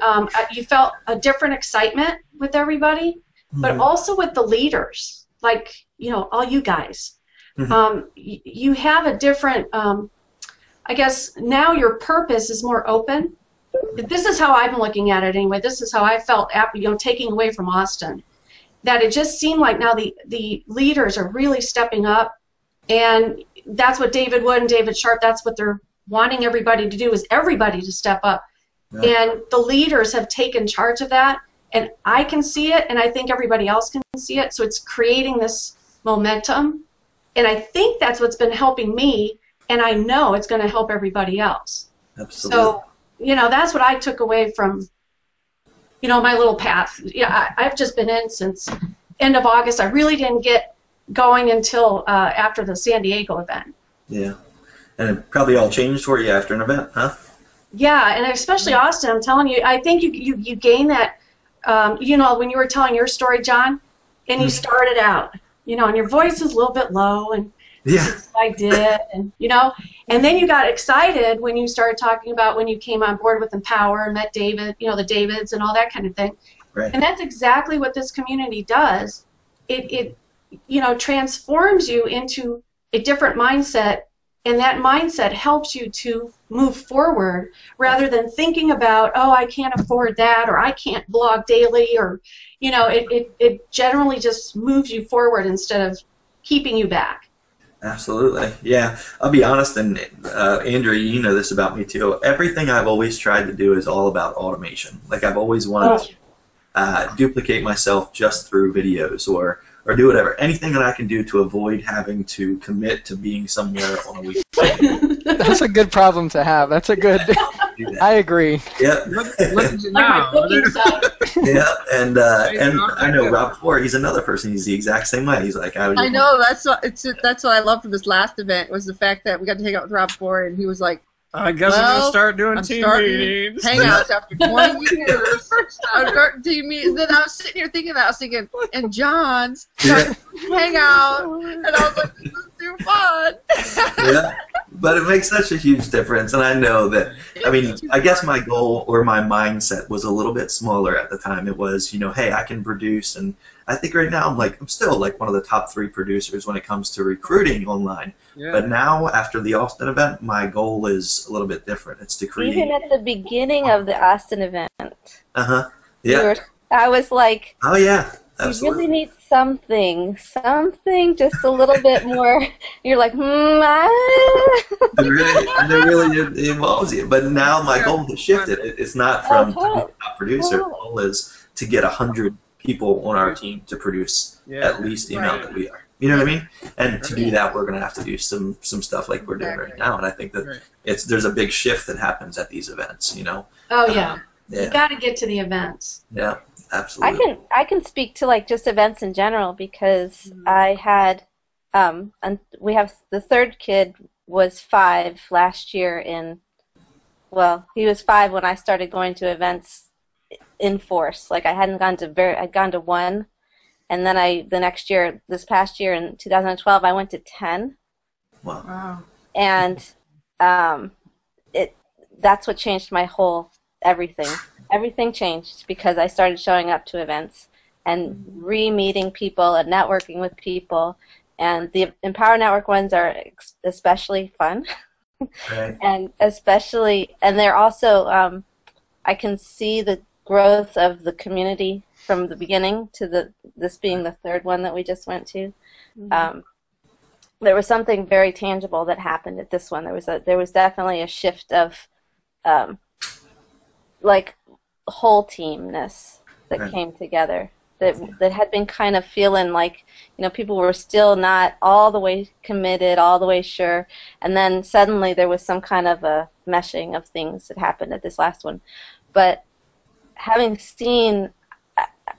Speaker 6: you felt a different excitement with everybody, but also with the leaders, like, all you guys. You have a different, I guess now your purpose is more open. This is how I'm looking at it anyway. This is how I felt after, taking away from Austin. That it just seemed like now the leaders are really stepping up, and that's what David Wood and David Sharp, that's what they're wanting everybody to do, is everybody to step up. Yeah. And the leaders have taken charge of that, and I can see it, and I think everybody else can see it, so it's creating this momentum, and I think that's what's been helping me, and I know it's going to help everybody else.
Speaker 2: Absolutely.
Speaker 6: So, that's what I took away from my little path. Yeah, I've just been in since end of August. I really didn't get going until after the San Diego event.
Speaker 2: Yeah, and it probably all changed for you after an event, huh?
Speaker 6: Yeah, and especially Austin, I'm telling you, I think you gain that, when you were telling your story, John, and you started out, and your voice was a little bit low, and I did, and and then you got excited when you started talking about when you came on board with Empower and met David, the Davids and all that kind of thing.
Speaker 2: Right.
Speaker 6: And that's exactly what this community does. It transforms you into a different mindset, and that mindset helps you to move forward rather than thinking about, oh, I can't afford that, or I can't blog daily, or it generally just moves you forward instead of keeping you back.
Speaker 2: Absolutely. Yeah. I'll be honest, and Andrea, you know this about me too. Everything I've always tried to do is all about automation. Like I've always wanted to duplicate myself just through videos or do whatever. Anything that I can do to avoid having to commit to being somewhere on a weekly basis.
Speaker 1: That's a good problem to have. That's a good. I agree.
Speaker 2: Yeah.
Speaker 5: Look at you
Speaker 6: Like my
Speaker 5: now.
Speaker 6: booking site.
Speaker 2: Yeah, and I know Rob Ford. He's another person. He's the exact same way. He's like,
Speaker 3: I know, that's what I loved from this last event was the fact that we got to hang out with Rob Ford, and he was like,
Speaker 5: I guess I'm going to start doing team meetings.
Speaker 3: Hangouts after 20 years. I was starting team meetings. Then I was sitting here thinking that. I was thinking, and John's hangout. And I was like, this is too fun.
Speaker 2: Yeah, but it makes such a huge difference. And I know that, I guess my goal or my mindset was a little bit smaller at the time. It was, hey, I can produce. And I think right now I'm still like one of the top 3 producers when it comes to recruiting online. Yeah. But now, after the Austin event, my goal is a little bit different. It's to create.
Speaker 4: Even at the beginning of the Austin event.
Speaker 2: Yeah.
Speaker 4: I was like.
Speaker 2: Oh yeah.
Speaker 4: Absolutely. You really need something just a little bit more. You're like,
Speaker 2: It really involves you. But now my goal has shifted. It's not from to be the top producer. The goal is to get 100 people on our team to produce at least the amount that we are. You know what I mean? And to do that, we're going to have to do some stuff like we're doing right now. And I think that there's a big shift that happens at these events.
Speaker 6: Oh yeah. You got to get to the events.
Speaker 2: Yeah, absolutely.
Speaker 4: I can speak to like just events in general because I had and we have the third kid was 5 last year he was 5 when I started going to events in force. Like I hadn't gone to I'd gone to 1. And then the next year, this past year in 2012, I went to 10.
Speaker 2: Wow.
Speaker 4: And that's what changed my whole everything. Everything changed because I started showing up to events and re-meeting people and networking with people. And the Empower Network ones are especially fun.
Speaker 2: Right.
Speaker 4: and they're also, I can see the growth of the community from the beginning to this being the third one that we just went to. there was something very tangible that happened at this one. There was definitely a shift of like whole teamness that came together. That had been kind of feeling like, you know, people were still not all the way committed, all the way sure, and then suddenly there was some kind of a meshing of things that happened at this last one. But having seen,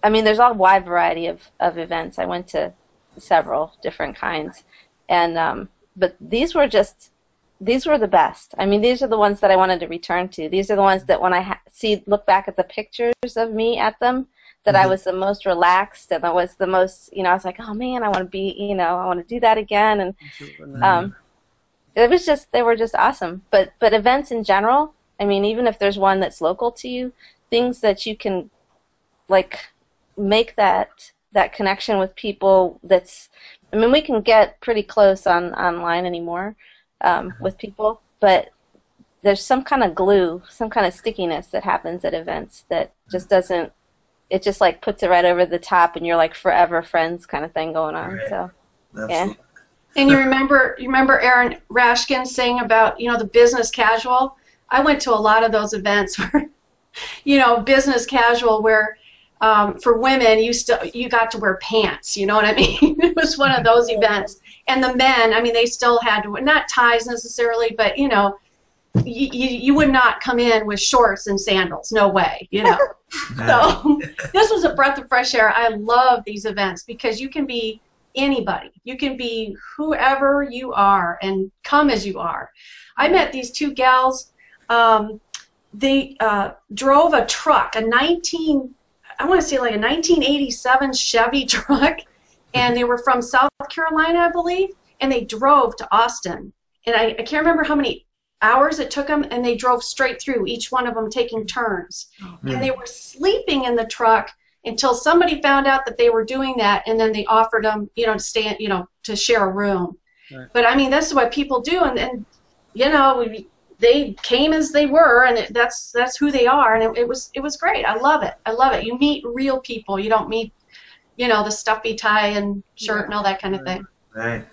Speaker 4: I mean, there's a wide variety of events. I went to several different kinds, and but these were the best. I mean, these are the ones that I wanted to return to. These are the ones that when I look back at the pictures of me at them, that I was the most relaxed, and I was the most, you know, I was like, oh man, I want to be, you know, I want to do that again, and they were just awesome. But events in general, I mean, even if there's one that's local to you, things that you can, like, make that connection with people. I mean, we can get pretty close online anymore with people, but there's some kind of glue, some kind of stickiness that happens at events that just doesn't. It just like puts it right over the top, and you're like forever friends kind of thing going on. Right. So,
Speaker 2: Absolutely.
Speaker 4: Yeah.
Speaker 6: And you remember Aaron Rashkin saying about, you know, the business casual. I went to a lot of those events where, you know, business casual where for women you got to wear pants. You know what I mean? It was one of those events. And the men, I mean, they still had to, not ties necessarily, but you know. You would not come in with shorts and sandals. No way, you know. So this was a breath of fresh air. I love these events because you can be anybody. You can be whoever you are and come as you are. I met these two gals. They drove a truck, I want to say like a 1987 Chevy truck, and they were from South Carolina, I believe, and they drove to Austin. And I can't remember how many hours it took them, and they drove straight through, each one of them taking turns. And they were sleeping in the truck until somebody found out that they were doing that, and then they offered them, you know, to stay, you know, to share a room. Right. But I mean, this is what people do, and you know, they came as they were, and that's who they are, and it was great. I love it. I love it. You meet real people. You don't meet, you know, the stuffy tie and shirt and all that kind of thing.
Speaker 2: Right.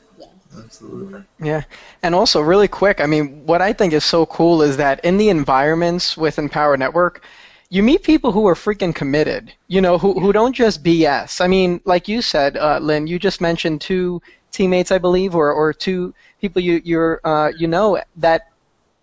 Speaker 2: Absolutely.
Speaker 1: Yeah, and also really quick, I mean, what I think is so cool is that in the environments within Power Network, you meet people who are freaking committed, you know, who don't just BS. I mean, like you said, Lynn, you just mentioned two teammates, I believe, or two people you know that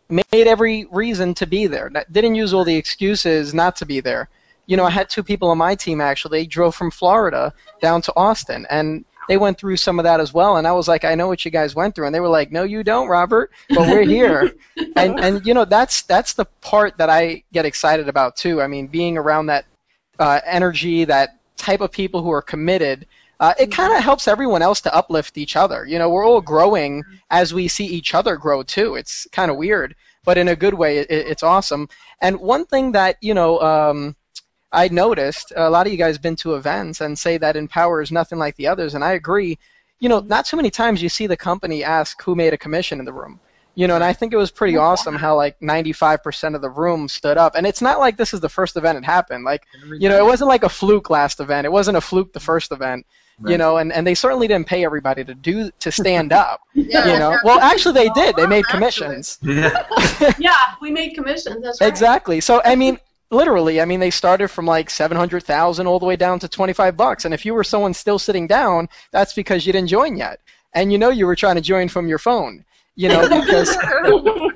Speaker 1: made every reason to be there, that didn't use all the excuses not to be there. You know, I had two people on my team actually drove from Florida down to Austin, and they went through some of that as well, and I was like, I know what you guys went through, and they were like, no, you don't, Robert, but we're here. and you know, that's the part that I get excited about too. I mean, being around that energy, that type of people who are committed, it kind of helps everyone else to uplift each other. You know, we're all growing as we see each other grow too. It's kind of weird, but in a good way, it's awesome. And one thing that, you know, I noticed, a lot of you guys have been to events and say that Empower is nothing like the others, and I agree. You know, not too many times you see the company ask who made a commission in the room. You know, and I think it was pretty awesome how like 95% of the room stood up. And it's not like this is the first event it happened. Like, you know, it wasn't like a fluke last event. It wasn't a fluke the first event. Right. You know, and they certainly didn't pay everybody to stand up.
Speaker 3: Yeah,
Speaker 1: you know, well, actually they did. They made commissions.
Speaker 2: Yeah.
Speaker 6: Yeah, we made commissions. That's right.
Speaker 1: Exactly. So I mean, literally, I mean, they started from like 700,000 all the way down to $25. And if you were someone still sitting down, that's because you didn't join yet, and you know you were trying to join from your phone. You know, because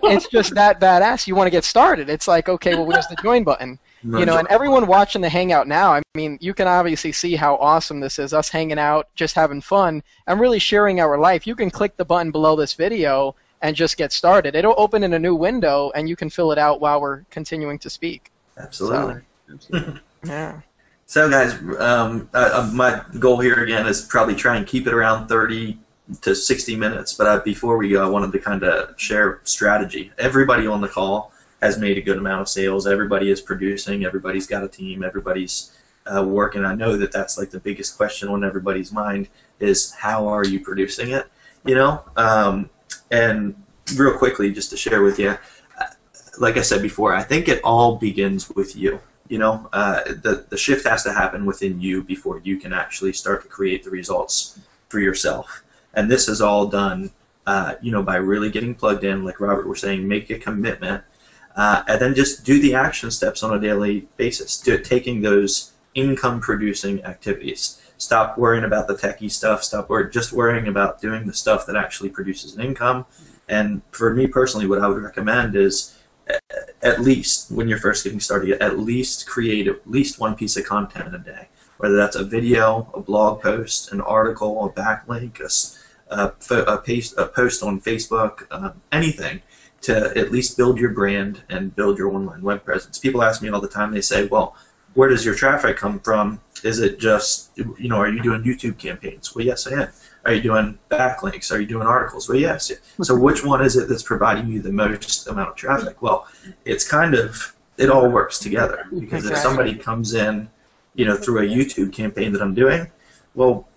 Speaker 1: it's just that badass. You want to get started. It's like, okay, well, where's the join button? You know, and everyone watching the Hangout now, I mean, you can obviously see how awesome this is, us hanging out, just having fun, and really sharing our life. You can click the button below this video and just get started. It'll open in a new window, and you can fill it out while we're continuing to speak.
Speaker 2: Absolutely.
Speaker 1: So, yeah.
Speaker 2: So, guys, my goal here, again, is probably try and keep it around 30 to 60 minutes. But before we go, I wanted to kind of share strategy. Everybody on the call has made a good amount of sales. Everybody is producing. Everybody's got a team. Everybody's working. I know that that's like the biggest question on everybody's mind is how are you producing it? You know, and real quickly, just to share with you, like I said before, I think it all begins with you. You know, the shift has to happen within you before you can actually start to create the results for yourself. And this is all done, by really getting plugged in, like Robert was saying, make a commitment, and then just do the action steps on a daily basis, taking those income-producing activities. Stop worrying about the techie stuff. Just worrying about doing the stuff that actually produces an income. And for me personally, what I would recommend is, at least when you're first getting started, at least create at least one piece of content a day, whether that's a video, a blog post, an article, a backlink, a post on Facebook, anything to at least build your brand and build your online web presence. People ask me all the time, they say, well, where does your traffic come from? Is it just, are you doing YouTube campaigns? Well, yes, I am. Are you doing backlinks? Are you doing articles? Well, yes. So which one is it that's providing you the most amount of traffic? Well, it's it all works together, because if somebody comes in, through a YouTube campaign that I'm doing, well,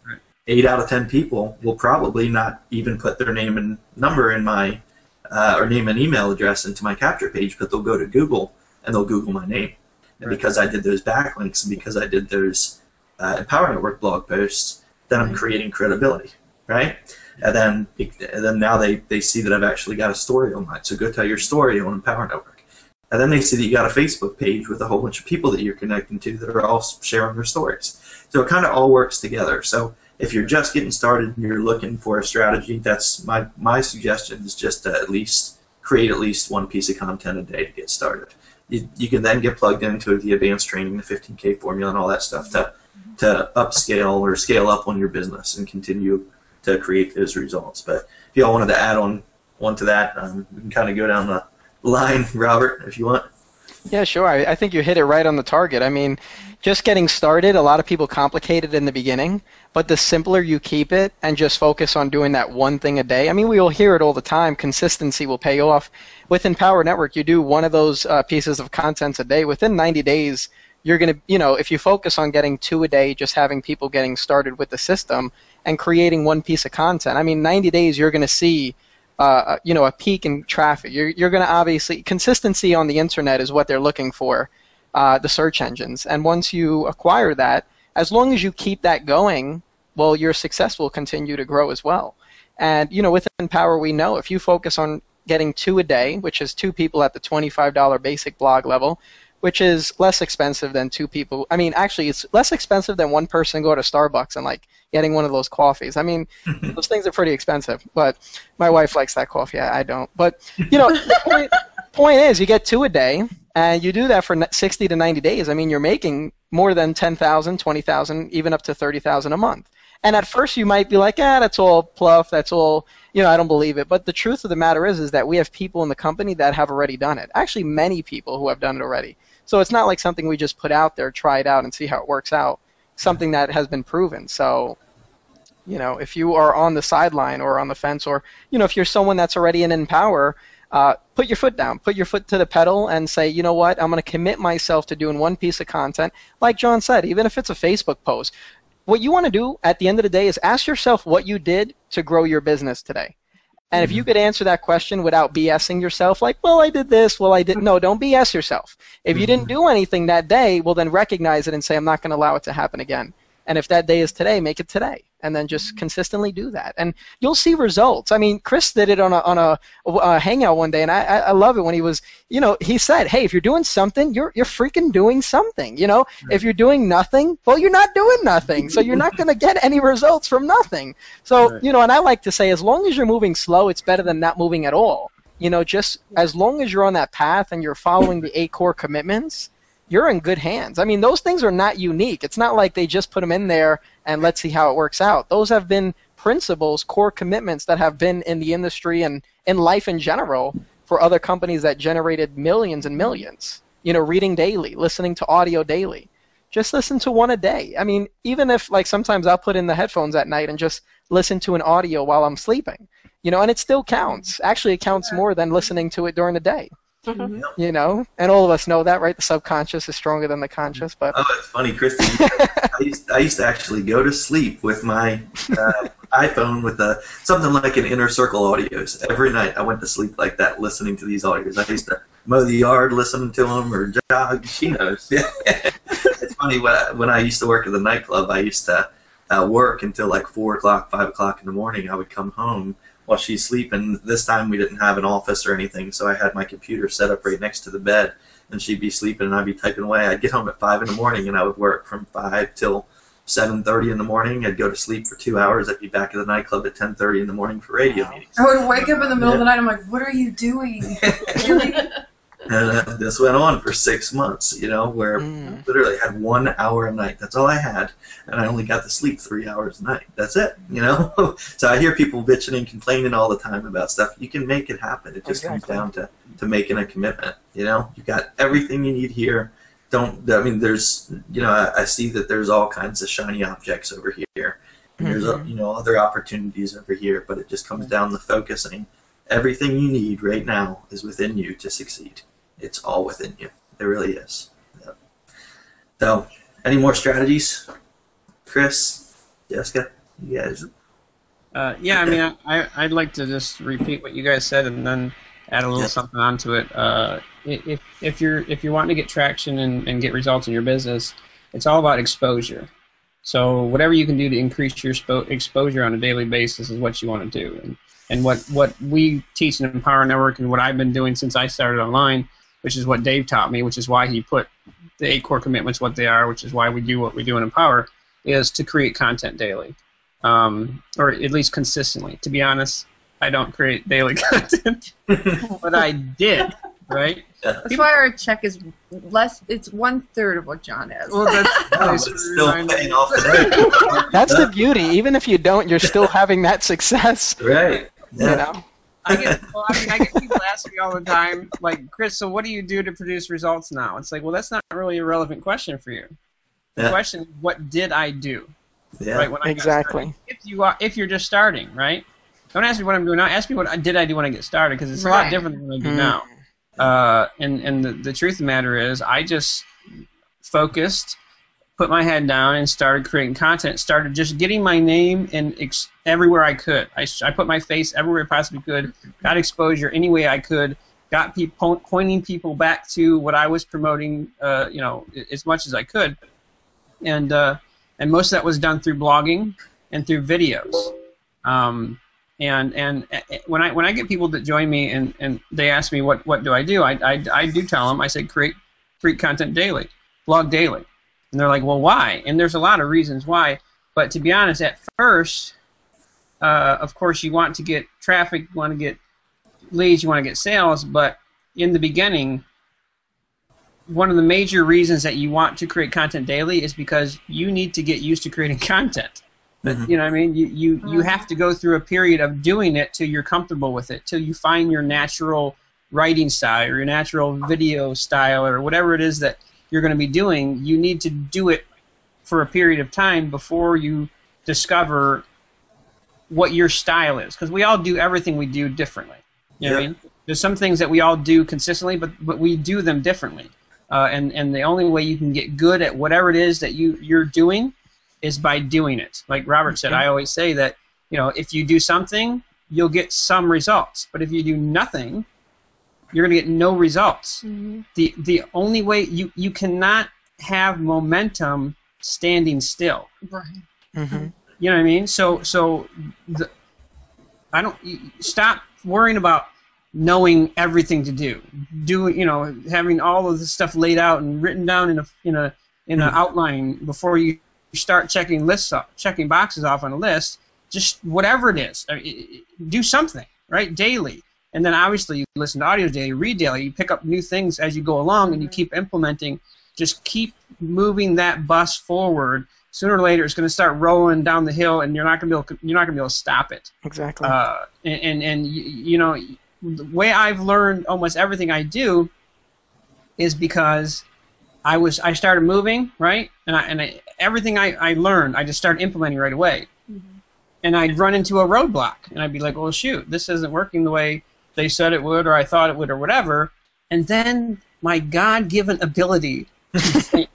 Speaker 2: 8 out of 10 people will probably not even put their name and number in my, or name and email address into my capture page, but they'll go to Google and they'll Google my name. And because I did those backlinks and because I did those Empower Network blog posts, then I'm creating credibility, right? And then now they see that I've actually got a story online. So go tell your story on Empower Network. And then they see that you got a Facebook page with a whole bunch of people that you're connecting to that are all sharing their stories. So it kind of all works together. So if you're just getting started and you're looking for a strategy, that's my suggestion is just to create at least one piece of content a day to get started. You can then get plugged into the advanced training, the 15K formula, and all that stuff to upscale or scale up on your business and continue to create those results. But if y'all wanted to add on to that, we can kind of go down the line, Robert, if you want.
Speaker 1: Yeah, sure. I think you hit it right on the target. I mean, just getting started, a lot of people complicate it in the beginning, but the simpler you keep it and just focus on doing that one thing a day. I mean, we will hear it all the time. Consistency will pay off. With Empower Network, you do one of those pieces of content a day. Within 90 days, you're going to, if you focus on getting 2 a day, just having people getting started with the system and creating one piece of content, I mean, 90 days, you're going to see a peak in traffic. You're going to obviously, consistency on the internet is what they're looking for, the search engines. And once you acquire that, as long as you keep that going, well, your success will continue to grow as well. And, with Empower, we know if you focus on getting 2 a day, which is 2 people at the $25 basic blog level, which is less expensive than 2 people. I mean, actually, it's less expensive than one person go to Starbucks and getting one of those coffees. I mean, those things are pretty expensive, but my wife likes that coffee. I don't. But, the point is you get 2 a day, and you do that for 60 to 90 days. I mean, you're making more than $10,000, $20,000, even up to $30,000 a month. And at first you might be like, that's all pluff, that's all, I don't believe it. But the truth of the matter is that we have people in the company that have already done it. Actually, many people who have done it already. So it's not like something we just put out there, try it out, and see how it works out. Something that has been proven. So, if you are on the sideline or on the fence, or, if you're someone that's already in Empower, put your foot down. Put your foot to the pedal and say, you know what, I'm going to commit myself to doing one piece of content. Like John said, even if it's a Facebook post. What you want to do at the end of the day is ask yourself what you did to grow your business today. And if you could answer that question without BSing yourself, like, well, I did this, well, I didn't. No, don't BS yourself. If you didn't do anything that day, well, then recognize it and say, I'm not going to allow it to happen again. And if that day is today, make it today. And then just consistently do that. And you'll see results. I mean, Chris did it on a hangout one day, and I love it when he was, he said, hey, if you're doing something, you're freaking doing something. If you're doing nothing, well, you're not doing nothing. So you're not going to get any results from nothing. So, and I like to say, as long as you're moving slow, it's better than not moving at all. Just as long as you're on that path and you're following the 8 core commitments, you're in good hands. I mean, those things are not unique. It's not like they just put them in there and let's see how it works out. Those have been principles, core commitments that have been in the industry and in life in general for other companies that generated millions and millions. Reading daily, listening to audio daily. Just listen to one a day. I mean, even if, sometimes I'll put in the headphones at night and just listen to an audio while I'm sleeping. And it still counts. Actually, it counts more than listening to it during the day. And all of us know that, right? The subconscious is stronger than the conscious. But
Speaker 2: it's funny, Christy. I used to actually go to sleep with my iPhone with something like an Inner Circle audios. Every night I went to sleep like that, listening to these audios. I used to mow the yard listening to them, or jog. She knows. It's funny, when I used to work at the nightclub, I used to work until like 4 o'clock, 5 o'clock in the morning. I would come home while she's sleeping. This time we didn't have an office or anything, so I had my computer set up right next to the bed, and she'd be sleeping and I'd be typing away. I'd get home at 5 in the morning and I would work from 5 till 7:30 in the morning. I'd go to sleep for 2 hours. I'd be back at the nightclub at 10:30 in the morning for radio meetings.
Speaker 3: I would wake up in the middle of the night. I'm like, what are you doing? Really?
Speaker 2: And this went on for 6 months, you know, where I literally had 1 hour a night. That's all I had, and I only got to sleep 3 hours a night. That's it, you know. So I hear people bitching and complaining all the time about stuff. You can make it happen. It just comes down to making a commitment. You know, you got everything you need here. There's, you know, I see that there's all kinds of shiny objects over here. And there's, you know, other opportunities over here, but it just comes down to focusing. Everything you need right now is within you to succeed. It's all within you. It really is. Yep. So, any more strategies? Chris, Jessica, you guys?
Speaker 5: Yeah, I mean, I'd like to just repeat what you guys said and then add a little something onto it. If you're wanting to get traction and get results in your business, it's all about exposure. So whatever you can do to increase your exposure on a daily basis is what you want to do. And what we teach in Empower Network and what I've been doing since I started online, which is what Dave taught me, which is why he put the 8 core commitments what they are, which is why we do what we do in Empower, is to create content daily, or at least consistently. To be honest, I don't create daily content, but I did, right?
Speaker 3: That's why our check is less. It's 1/3 of what John has.
Speaker 5: Well, that's
Speaker 2: it's still paying off today.
Speaker 1: That's the beauty. Even if you don't, you're still having that success.
Speaker 2: Right. Yeah.
Speaker 1: You know?
Speaker 5: I get people asking me all the time, like, Chris, so what do you do to produce results now? It's like, well, that's not really a relevant question for you. The question is, what did I do?
Speaker 2: Yeah.
Speaker 5: Right, when I
Speaker 1: Exactly.
Speaker 5: If you're just starting, right? Don't ask me what I'm doing now. Ask me what did I do when I get started, because it's a lot different than what I do now. And the truth of the matter is, I just focused, put my head down, and started creating content. Started just getting my name in everywhere I could. I put my face everywhere I possibly could. Got exposure any way I could. Got people pointing people back to what I was promoting, you know, as much as I could. And most of that was done through blogging and through videos. And when I get people that join me and they ask me what do, I do tell them, I say create content daily, blog daily. And they're like, well, why? And there's a lot of reasons why. But to be honest, at first, of course, you want to get traffic, you want to get leads, you want to get sales. But in the beginning, one of the major reasons that you want to create content daily is because you need to get used to creating content. You know what I mean? You have to go through a period of doing it till you're comfortable with it, till you find your natural writing style or your natural video style or whatever it is that you're going to be doing. You need to do it for a period of time before you discover what your style is, because we all do everything we do differently. You know what I mean? There's some things that we all do consistently, but we do them differently. And the only way you can get good at whatever it is that you're doing is by doing it. Like Robert said, I always say that, you know, if you do something, you'll get some results. But if you do nothing, you're going to get no results. The only way you cannot have momentum standing still.
Speaker 3: Right.
Speaker 5: You know what I mean? So stop worrying about knowing everything to do. You know, having all of the stuff laid out and written down in an outline before you start checking boxes off on a list. Just whatever it is, do something, right, daily. And then obviously you listen to audios daily, read daily, you pick up new things as you go along, and you keep implementing. Just keep moving that bus forward. Sooner or later, it's going to start rolling down the hill, and you're not going to be able to stop it.
Speaker 1: Exactly.
Speaker 5: And you know, the way I've learned almost everything I do is because I started moving, right, and everything I learned, I just started implementing right away. And I'd run into a roadblock, and I'd be like, well, shoot, this isn't working the way they said it would, or I thought it would, or whatever. And then my God-given ability to think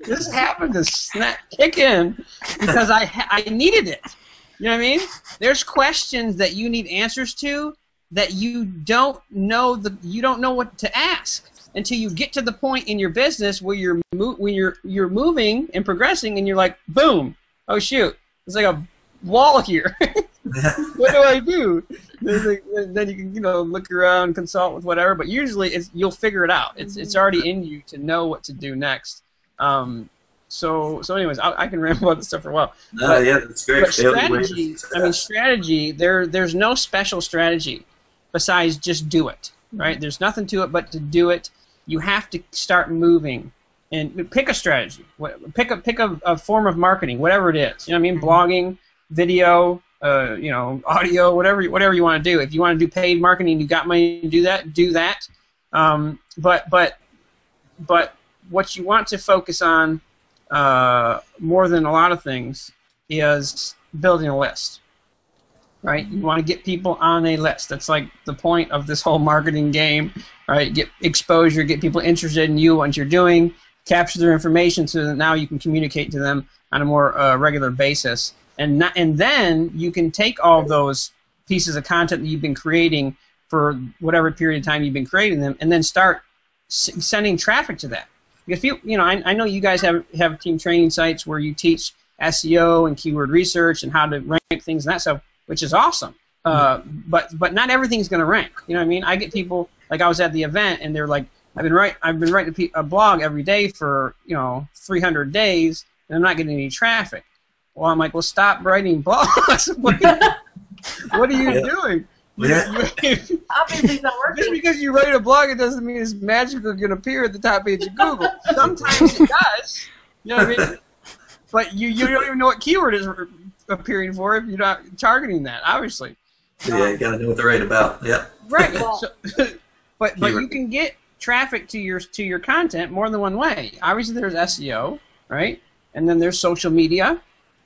Speaker 5: just happened to kick in because I needed it. You know what I mean? There's questions that you need answers to that you don't know what to ask until you get to the point in your business where you're moving and progressing, and you're like, boom, oh shoot, it's like a wall here. What do I do? Then you can look around, consult with whatever. But usually you'll figure it out. It's already in you to know what to do next. So anyways, I can ramble about this stuff for a while.
Speaker 2: Yeah, that's great.
Speaker 5: But strategy. There's no special strategy besides just do it. Right? There's nothing to it but to do it. You have to start moving and pick a strategy. Pick a form of marketing, whatever it is. You know what I mean? Blogging, video, audio, whatever you want to do. If you want to do paid marketing, you got money to do that. But what you want to focus on more than a lot of things is building a list. Right? You want to get people on a list. That's like the point of this whole marketing game. Right? Get exposure, get people interested in you, what you're doing, capture their information so that now you can communicate to them on a more regular basis. And then you can take all those pieces of content that you've been creating for whatever period of time you've been creating them, and then start sending traffic to that. Because I know you guys have team training sites where you teach SEO and keyword research and how to rank things and that stuff, which is awesome. But not everything's going to rank. You know what I mean? I get people, like I was at the event and they're like, I've been writing a blog every day for 300 days and I'm not getting any traffic. Well, I'm like, well, stop writing blogs. What are you doing?
Speaker 3: Obviously it's not working.
Speaker 5: Just because you write a blog, it doesn't mean it's magically going to appear at the top page of Google. Sometimes it does. You know what I mean? But you don't even know what keyword is appearing for if you're not targeting that, obviously.
Speaker 2: Yeah, you got to know what they're right about. Yeah.
Speaker 5: Right. But you can get traffic to your content more than one way. Obviously, there's SEO, right? And then there's social media,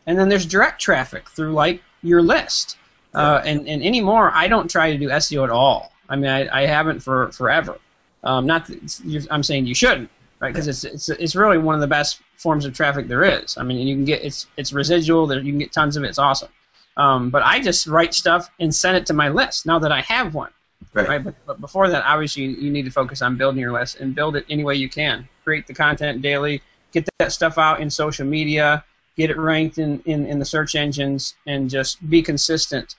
Speaker 5: and then there's direct traffic through like your list. And anymore, I don't try to do SEO at all. I mean, I haven't for forever. Not that I'm saying you shouldn't, right? Because it's really one of the best forms of traffic there is. I mean, you can get it's residual. You can get tons of it. It's awesome. But I just write stuff and send it to my list now that I have one. Right. But before that, obviously, you need to focus on building your list and build it any way you can. Create the content daily. Get that stuff out in social media. Get it ranked in the search engines, and just be consistent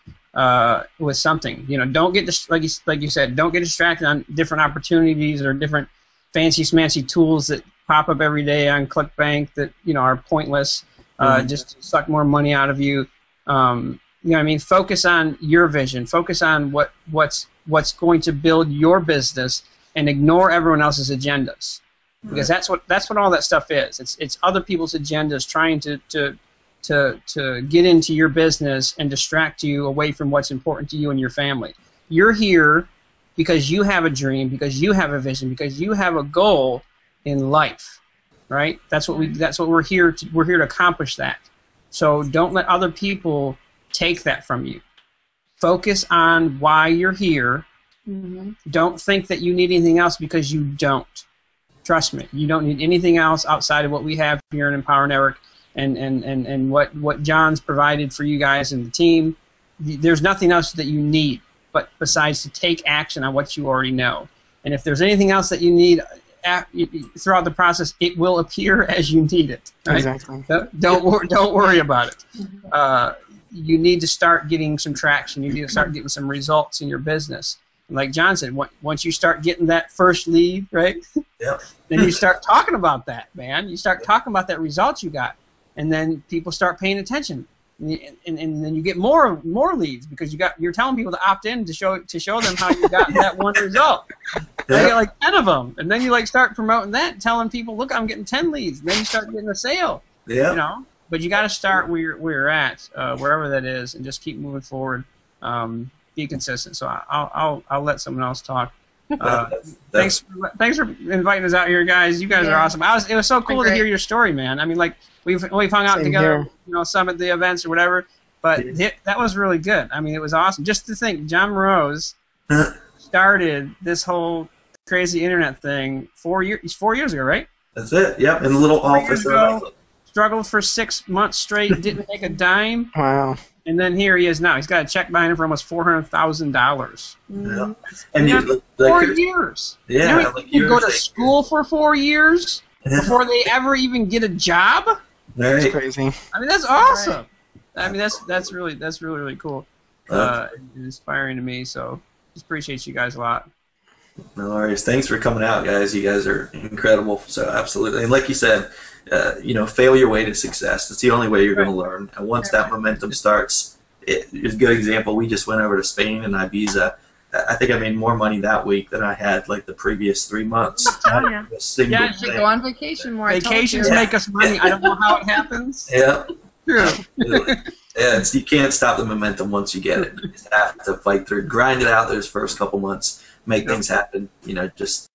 Speaker 5: with something. Don't get like you said. Don't get distracted on different opportunities or different fancy smancy tools that pop up every day on ClickBank that are pointless. Just to suck more money out of you. I mean, focus on your vision. Focus on what's going to build your business, and ignore everyone else's agendas. Because that's what all that stuff is. It's other people's agendas trying to get into your business and distract you away from what's important to you and your family. You're here because you have a dream, because you have a vision, because you have a goal in life, right? That's what we're here to. We're here to accomplish that. So don't let other people take that from you. Focus on why you're here. Mm-hmm. Don't think that you need anything else, because you don't. Trust me, you don't need anything else outside of what we have here in Empower Network and what John's provided for you guys and the team. There's nothing else that you need besides to take action on what you already know. And if there's anything else that you need throughout the process, it will appear as you need it. Right?
Speaker 1: Exactly.
Speaker 5: Don't worry about it. You need to start getting some traction. You need to start getting some results in your business. Like John said, once you start getting that first lead, right?
Speaker 2: Yep.
Speaker 5: Then you start talking about that, man. You start talking about that result you got, and then people start paying attention, and then you get more leads because you're telling people to opt in to show them how you got that one result. Yep. You get like 10 of them, and then you start promoting that, telling people, look, I'm getting 10 leads. And then you start getting a sale.
Speaker 2: Yeah.
Speaker 5: But you got to start where you're at, wherever that is, and just keep moving forward. Be consistent. So I'll let someone else talk. Thanks for inviting us out here, guys. You guys are awesome. It was so cool to hear your story, man. I mean, like we've hung out together, some at the events or whatever. But that was really good. I mean, it was awesome. Just to think, John Rose started this whole crazy internet thing 4 years ago, right?
Speaker 2: That's it. Yep, in a little office.
Speaker 5: Struggled for 6 months straight, didn't make a dime.
Speaker 1: Wow.
Speaker 5: And then here he is now. He's got a check behind him for almost $400,000.
Speaker 2: Yeah. And
Speaker 5: 4 years.
Speaker 2: Yeah.
Speaker 5: You go to school for 4 years before they ever even get a job?
Speaker 2: All
Speaker 1: It's
Speaker 2: right.
Speaker 1: crazy.
Speaker 5: I mean, that's awesome. I mean, that's really cool. And inspiring to me. So just appreciate you guys a lot.
Speaker 2: No worries. Thanks for coming out, guys. You guys are incredible. So absolutely. And like you said, fail your way to success. It's the only way you're going to learn. And once that momentum starts, it's a good example. We just went over to Spain and Ibiza. I think I made more money that week than I had like the previous 3 months.
Speaker 3: Yeah.
Speaker 2: A single
Speaker 5: Yeah,
Speaker 3: You should
Speaker 2: thing.
Speaker 3: go on vacation more. I told
Speaker 5: Vacations
Speaker 3: you.
Speaker 5: make us money. I don't know how it happens.
Speaker 2: Yeah.
Speaker 5: True.
Speaker 2: Absolutely. Yeah, you can't stop the momentum once you get it. You just have to fight through, grind it out those first couple months, make things happen. Just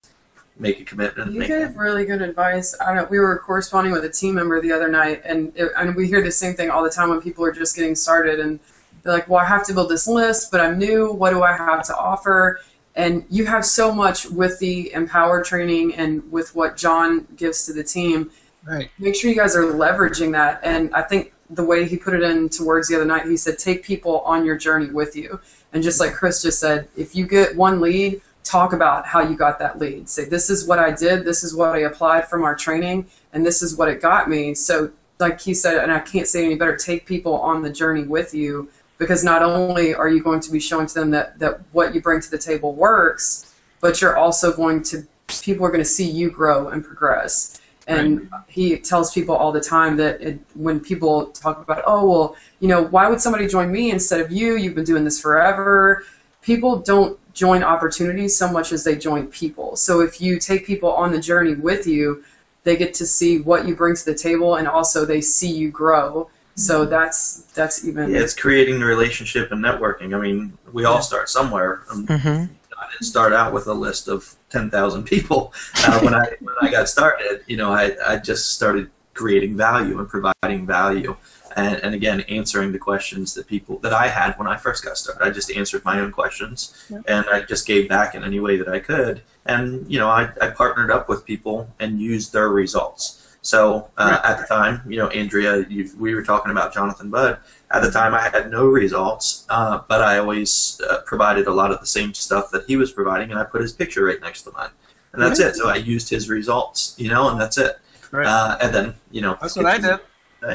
Speaker 2: make a commitment.
Speaker 7: You gave really good advice. I don't know, we were corresponding with a team member the other night, and we hear the same thing all the time when people are just getting started, and they're like, well, I have to build this list, but I'm new. What do I have to offer? And you have so much with the Empower training and with what John gives to the team.
Speaker 5: Right.
Speaker 7: Make sure you guys are leveraging that. And I think the way he put it into words the other night, he said, take people on your journey with you. And just like Chris just said, if you get one lead, talk about how you got that lead. Say, this is what I did, this is what I applied from our training, and this is what it got me. So like he said, and I can't say any better, take people on the journey with you, because not only are you going to be showing to them that what you bring to the table works, but you're also people are going to see you grow and progress. And he tells people all the time that when people talk about, oh, well, why would somebody join me instead of you? You've been doing this forever. People don't join opportunities so much as they join people. So if you take people on the journey with you, they get to see what you bring to the table, and also they see you grow. So that's even...
Speaker 2: Yeah, it's creating the relationship and networking. I mean, we all start somewhere. I didn't start out with a list of 10,000 people. When I got started, I just started creating value and providing value. And again, answering the questions that I had when I first got started. I just answered my own questions, and I just gave back in any way that I could. And I partnered up with people and used their results. So at the time, Andrea, we were talking about Jonathan Budd. At the time, I had no results, but I always provided a lot of the same stuff that he was providing, and I put his picture right next to mine, and that's it. So I used his results, and that's it.
Speaker 5: Right.
Speaker 2: And then,
Speaker 5: That's what I did.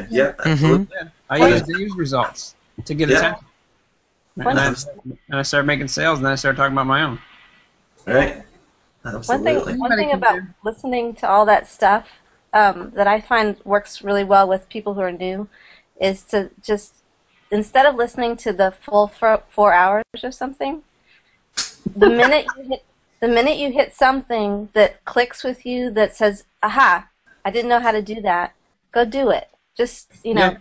Speaker 2: Yeah, absolutely.
Speaker 5: Yeah. I used results to get attention.
Speaker 4: One
Speaker 5: And I started making sales, and then I started talking about my own.
Speaker 2: Right. Absolutely.
Speaker 4: One thing about listening to all that stuff that I find works really well with people who are new is to just, instead of listening to the full 4 hours or something, the minute you hit something that clicks with you that says, aha, I didn't know how to do that, go do it. Just,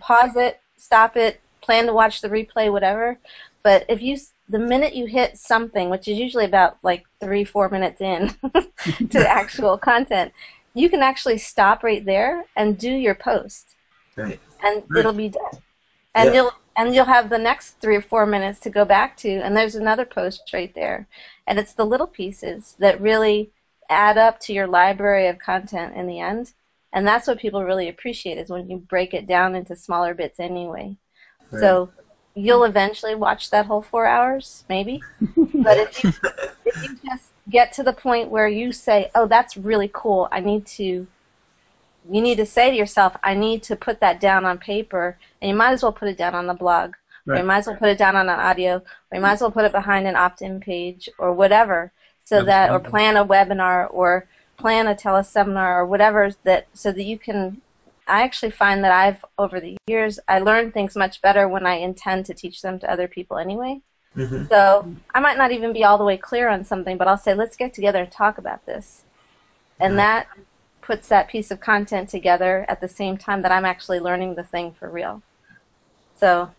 Speaker 4: pause it, stop it, plan to watch the replay, whatever. But the minute you hit something, which is usually about like 3-4 minutes in to actual content, you can actually stop right there and do your post.
Speaker 2: Right.
Speaker 4: And it'll be done. And you'll have the next 3 or 4 minutes to go back to, and there's another post right there. And it's the little pieces that really add up to your library of content in the end. And that's what people really appreciate, is when you break it down into smaller bits anyway. Right. So you'll eventually watch that whole 4 hours, maybe. But if you just get to the point where you say, oh, that's really cool, you need to say to yourself, I need to put that down on paper, and you might as well put it down on the blog, or you might as well put it down on an audio, or you might as well put it behind an opt-in page, or whatever, or plan a webinar, or plan a teleseminar, or whatever, so that you can. I actually find that over the years, I learn things much better when I intend to teach them to other people anyway. Mm-hmm. So I might not even be all the way clear on something, but I'll say, let's get together and talk about this. And that puts that piece of content together at the same time that I'm actually learning the thing for real. So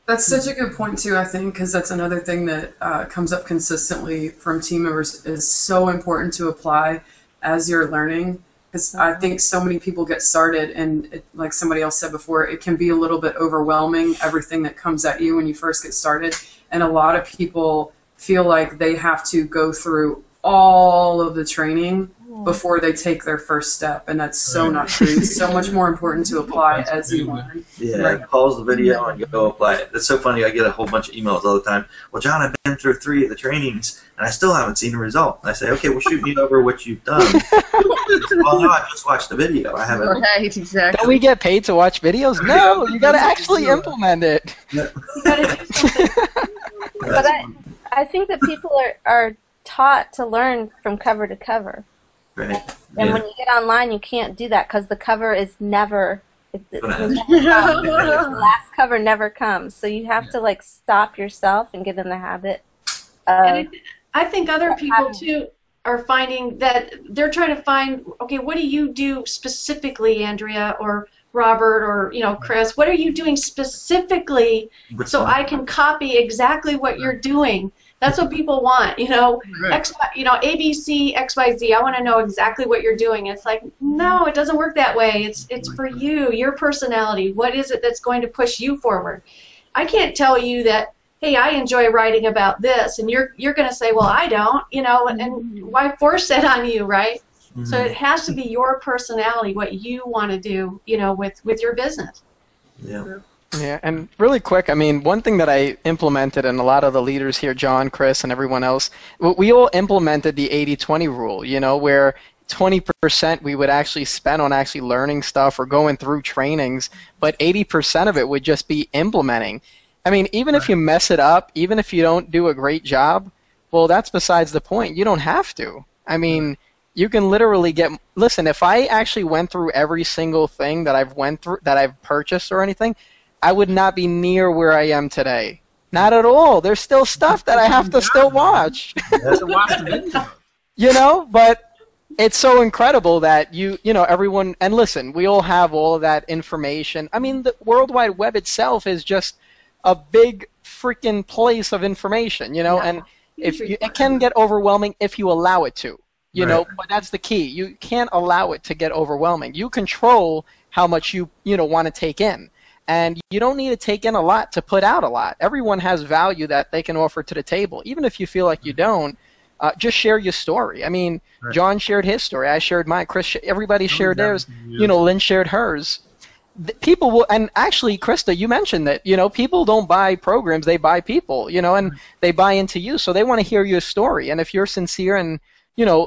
Speaker 7: that's such a good point too, I think, because that's another thing that comes up consistently from team members, is so important to apply as you're learning. Because I think so many people get started, and like somebody else said before, it can be a little bit overwhelming, everything that comes at you when you first get started. And a lot of people feel like they have to go through all of the training before they take their first step, and that's so not true. It's so much more important to apply as you learn.
Speaker 2: Yeah,
Speaker 7: Right.
Speaker 2: pause the video and go apply it. It's so funny. I get a whole bunch of emails all the time. Well, John, I've been through 3 of the trainings, and I still haven't seen a result. And I say, okay, well, shoot me over what you've done. Well, no, I just watched the video. I haven't.
Speaker 3: Right, exactly.
Speaker 1: Don't we get paid to watch videos? No, you got to actually implement it.
Speaker 6: You gotta do something.
Speaker 4: But I think that people are taught to learn from cover to cover.
Speaker 2: Right.
Speaker 4: And
Speaker 2: Yeah.
Speaker 4: when you get online, you can't do that because the cover is never. The last cover never comes. So you have to like stop yourself and get in the habit
Speaker 6: And
Speaker 4: of.
Speaker 6: I think other people too are finding that they're trying to find, okay, what do you do specifically, Andrea or Robert or Chris? What are you doing specifically
Speaker 2: Which
Speaker 6: so
Speaker 2: one?
Speaker 6: I can copy exactly what you're doing? That's what people want,
Speaker 5: Right.
Speaker 6: ABC, XYZ. I want to know exactly what you're doing. It's like, no, it doesn't work that way. It's for you, your personality. What is it that's going to push you forward? I can't tell you that, hey, I enjoy writing about this, and you're going to say, well, I don't, and why force that on you, right?
Speaker 2: Mhm.
Speaker 6: So it has to be your personality, what you want to do, with your business.
Speaker 2: Yeah.
Speaker 1: Yeah, and really quick, I mean, one thing that I implemented, and a lot of the leaders here, John, Chris, and everyone else, we all implemented the 80-20 rule, where 20% we would actually spend on actually learning stuff or going through trainings, but 80% of it would just be implementing. I mean, even if you mess it up, even if you don't do a great job, well, that's besides the point. You don't have to. I mean, you can literally listen, if I actually went through every single thing that I've purchased or anything, I would not be near where I am today. Not at all. There's still stuff that I have to still watch.
Speaker 5: To watch the video.
Speaker 1: But it's so incredible that everyone, and listen, we all have all of that information. I mean, the World Wide Web itself is just a big freaking place of information, and it can get overwhelming if you allow it to,
Speaker 2: Right.
Speaker 1: but that's the key. You can't allow it to get overwhelming. You control how much you want to take in. And you don't need to take in a lot to put out a lot. Everyone has value that they can offer to the table. Even if you feel like you don't, just share your story. I mean,
Speaker 5: Right.
Speaker 1: John shared his story. I shared mine. Chris, everybody shared theirs.
Speaker 5: Yeah.
Speaker 1: Lynn shared hers. People will, and actually, Krista, you mentioned that, people don't buy programs, they buy people, and they buy into you. So they want to hear your story. And if you're sincere and,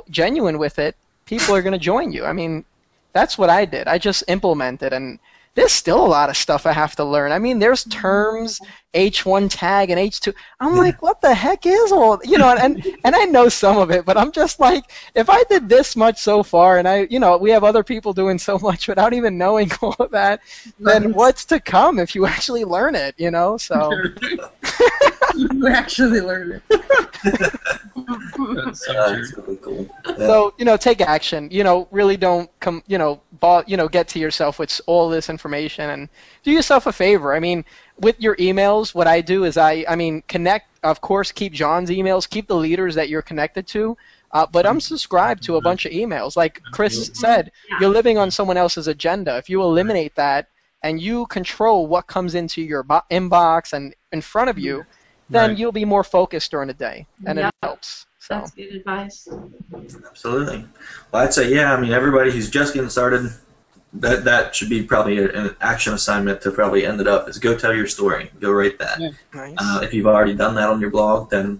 Speaker 1: genuine with it, people are going to join you. I mean, that's what I did. I just implemented, and there's still a lot of stuff I have to learn. I mean, there's terms, H1 tag and H2. I'm like, what the heck is all, and I know some of it, but I'm just like, if I did this much so far, and we have other people doing so much without even knowing all of that, then what's to come if you actually learn it, so.
Speaker 3: You actually learned it.
Speaker 5: That's so true.
Speaker 2: That's really cool.
Speaker 1: So, take action. Really don't get to yourself with all this information, and do yourself a favor. I mean, with your emails, what I do is I connect, of course, keep John's emails, keep the leaders that you're connected to, but I'm subscribed to a bunch of emails. Like Chris said, you're living on someone else's agenda. If you eliminate that and you control what comes into your inbox and in front of you, then
Speaker 5: Right.
Speaker 1: you'll be more focused during the day, and
Speaker 6: Yep.
Speaker 1: it helps. So.
Speaker 6: That's good advice.
Speaker 2: Absolutely. Well, I'd say, I mean, everybody who's just getting started, that should be probably an action assignment to probably end it up, is go tell your story. Go write that.
Speaker 5: Yeah.
Speaker 1: Nice.
Speaker 2: If you've already done that on your blog, then,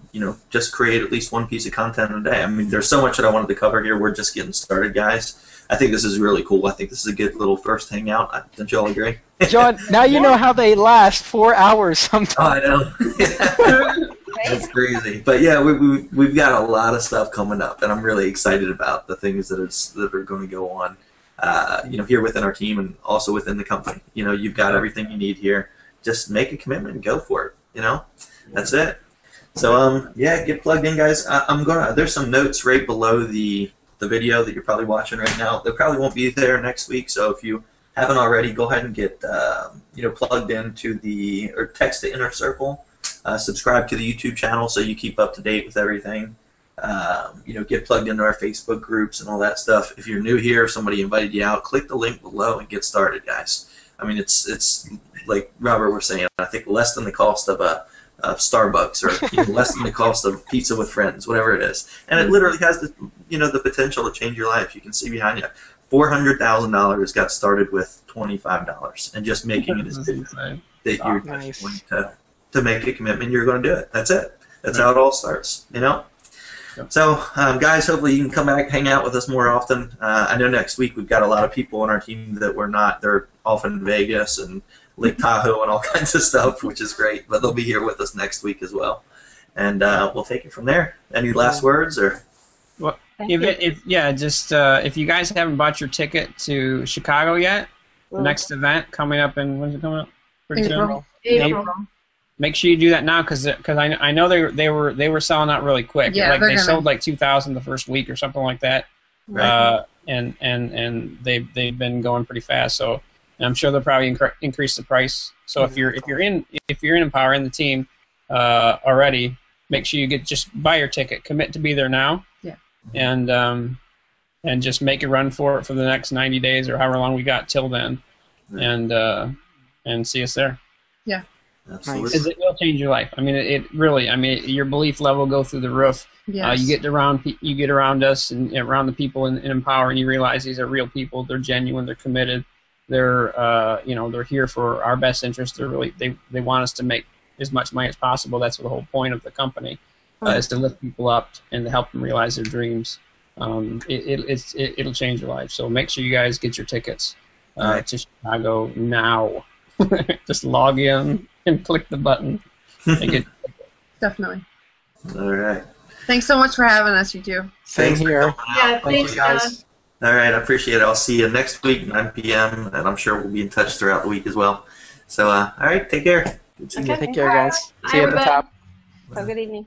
Speaker 2: just create at least one piece of content a day. I mean, there's so much that I wanted to cover here. We're just getting started, guys. I think this is really cool. I think this is a good little first hangout. Don't you all agree?
Speaker 1: John, now you know how they last 4 hours sometimes.
Speaker 2: Oh, I know. That's crazy. But yeah, we've got a lot of stuff coming up, and I'm really excited about the things that are going to go on. Here within our team and also within the company. You've got everything you need here. Just make a commitment and go for it. That's it. So get plugged in, guys. There's some notes right below the video that you're probably watching right now. They probably won't be there next week, so if you haven't already, go ahead and get plugged into or text the Inner Circle. Subscribe to the YouTube channel so you keep up to date with everything. Get plugged into our Facebook groups and all that stuff. If you're new here, if somebody invited you out, click the link below and get started, guys. I mean, it's like Robert was saying, I think less than the cost of a Starbucks, or less than the cost of pizza with friends, whatever it is. And it literally has the potential to change your life. You can see behind you, $400,000 got started with $25, and just making it as big that you're going to make a commitment. You're going to do it. That's it. That's how it all starts. So, guys, hopefully you can come back, hang out with us more often. I know next week we've got a lot of people on our team that they're off in Vegas and Lake Tahoe and all kinds of stuff, which is great. But they'll be here with us next week as well, and we'll take it from there. Any last words or?
Speaker 5: Well, if you guys haven't bought your ticket to Chicago yet, the next event coming up in when's it coming up? Pretty soon.
Speaker 3: April.
Speaker 5: Make sure you do that now, because I know they were selling out really quick.
Speaker 3: Yeah,
Speaker 5: they sold like 2,000 the first week or something like that.
Speaker 2: Right.
Speaker 5: And they've been going pretty fast. So I'm sure they'll probably increase the price. So if you're in Empower in the team already, make sure you just buy your ticket, commit to be there now.
Speaker 3: Yeah.
Speaker 5: And just make a run for it for the next 90 days or however long we got till then, and see us there.
Speaker 3: Yeah.
Speaker 2: Absolutely.
Speaker 5: It will change your life. I mean, it really. I mean, your belief level will go through the roof.
Speaker 3: Yes.
Speaker 5: You get around us and around the people in Empower, and you realize these are real people. They're genuine. They're committed. They're they're here for our best interest. They want us to make as much money as possible. That's the whole point of the company, is to lift people up and to help them realize their dreams. It'll change your life. So make sure you guys get your tickets to Chicago now. Just log in and click the button. And get
Speaker 3: Definitely.
Speaker 2: All right.
Speaker 3: Thanks so much for having us, you two.
Speaker 1: Same here.
Speaker 6: Yeah,
Speaker 1: Thank
Speaker 6: thanks,
Speaker 1: you, guys.
Speaker 6: John.
Speaker 2: All right, I appreciate it. I'll see you next week, 9 p.m., and I'm sure we'll be in touch throughout the week as well. So, all right, take care. Good seeing you.
Speaker 3: Okay.
Speaker 1: Take care, guys.
Speaker 6: Bye,
Speaker 1: See you at the
Speaker 6: everybody.
Speaker 1: top.
Speaker 4: Have a good evening.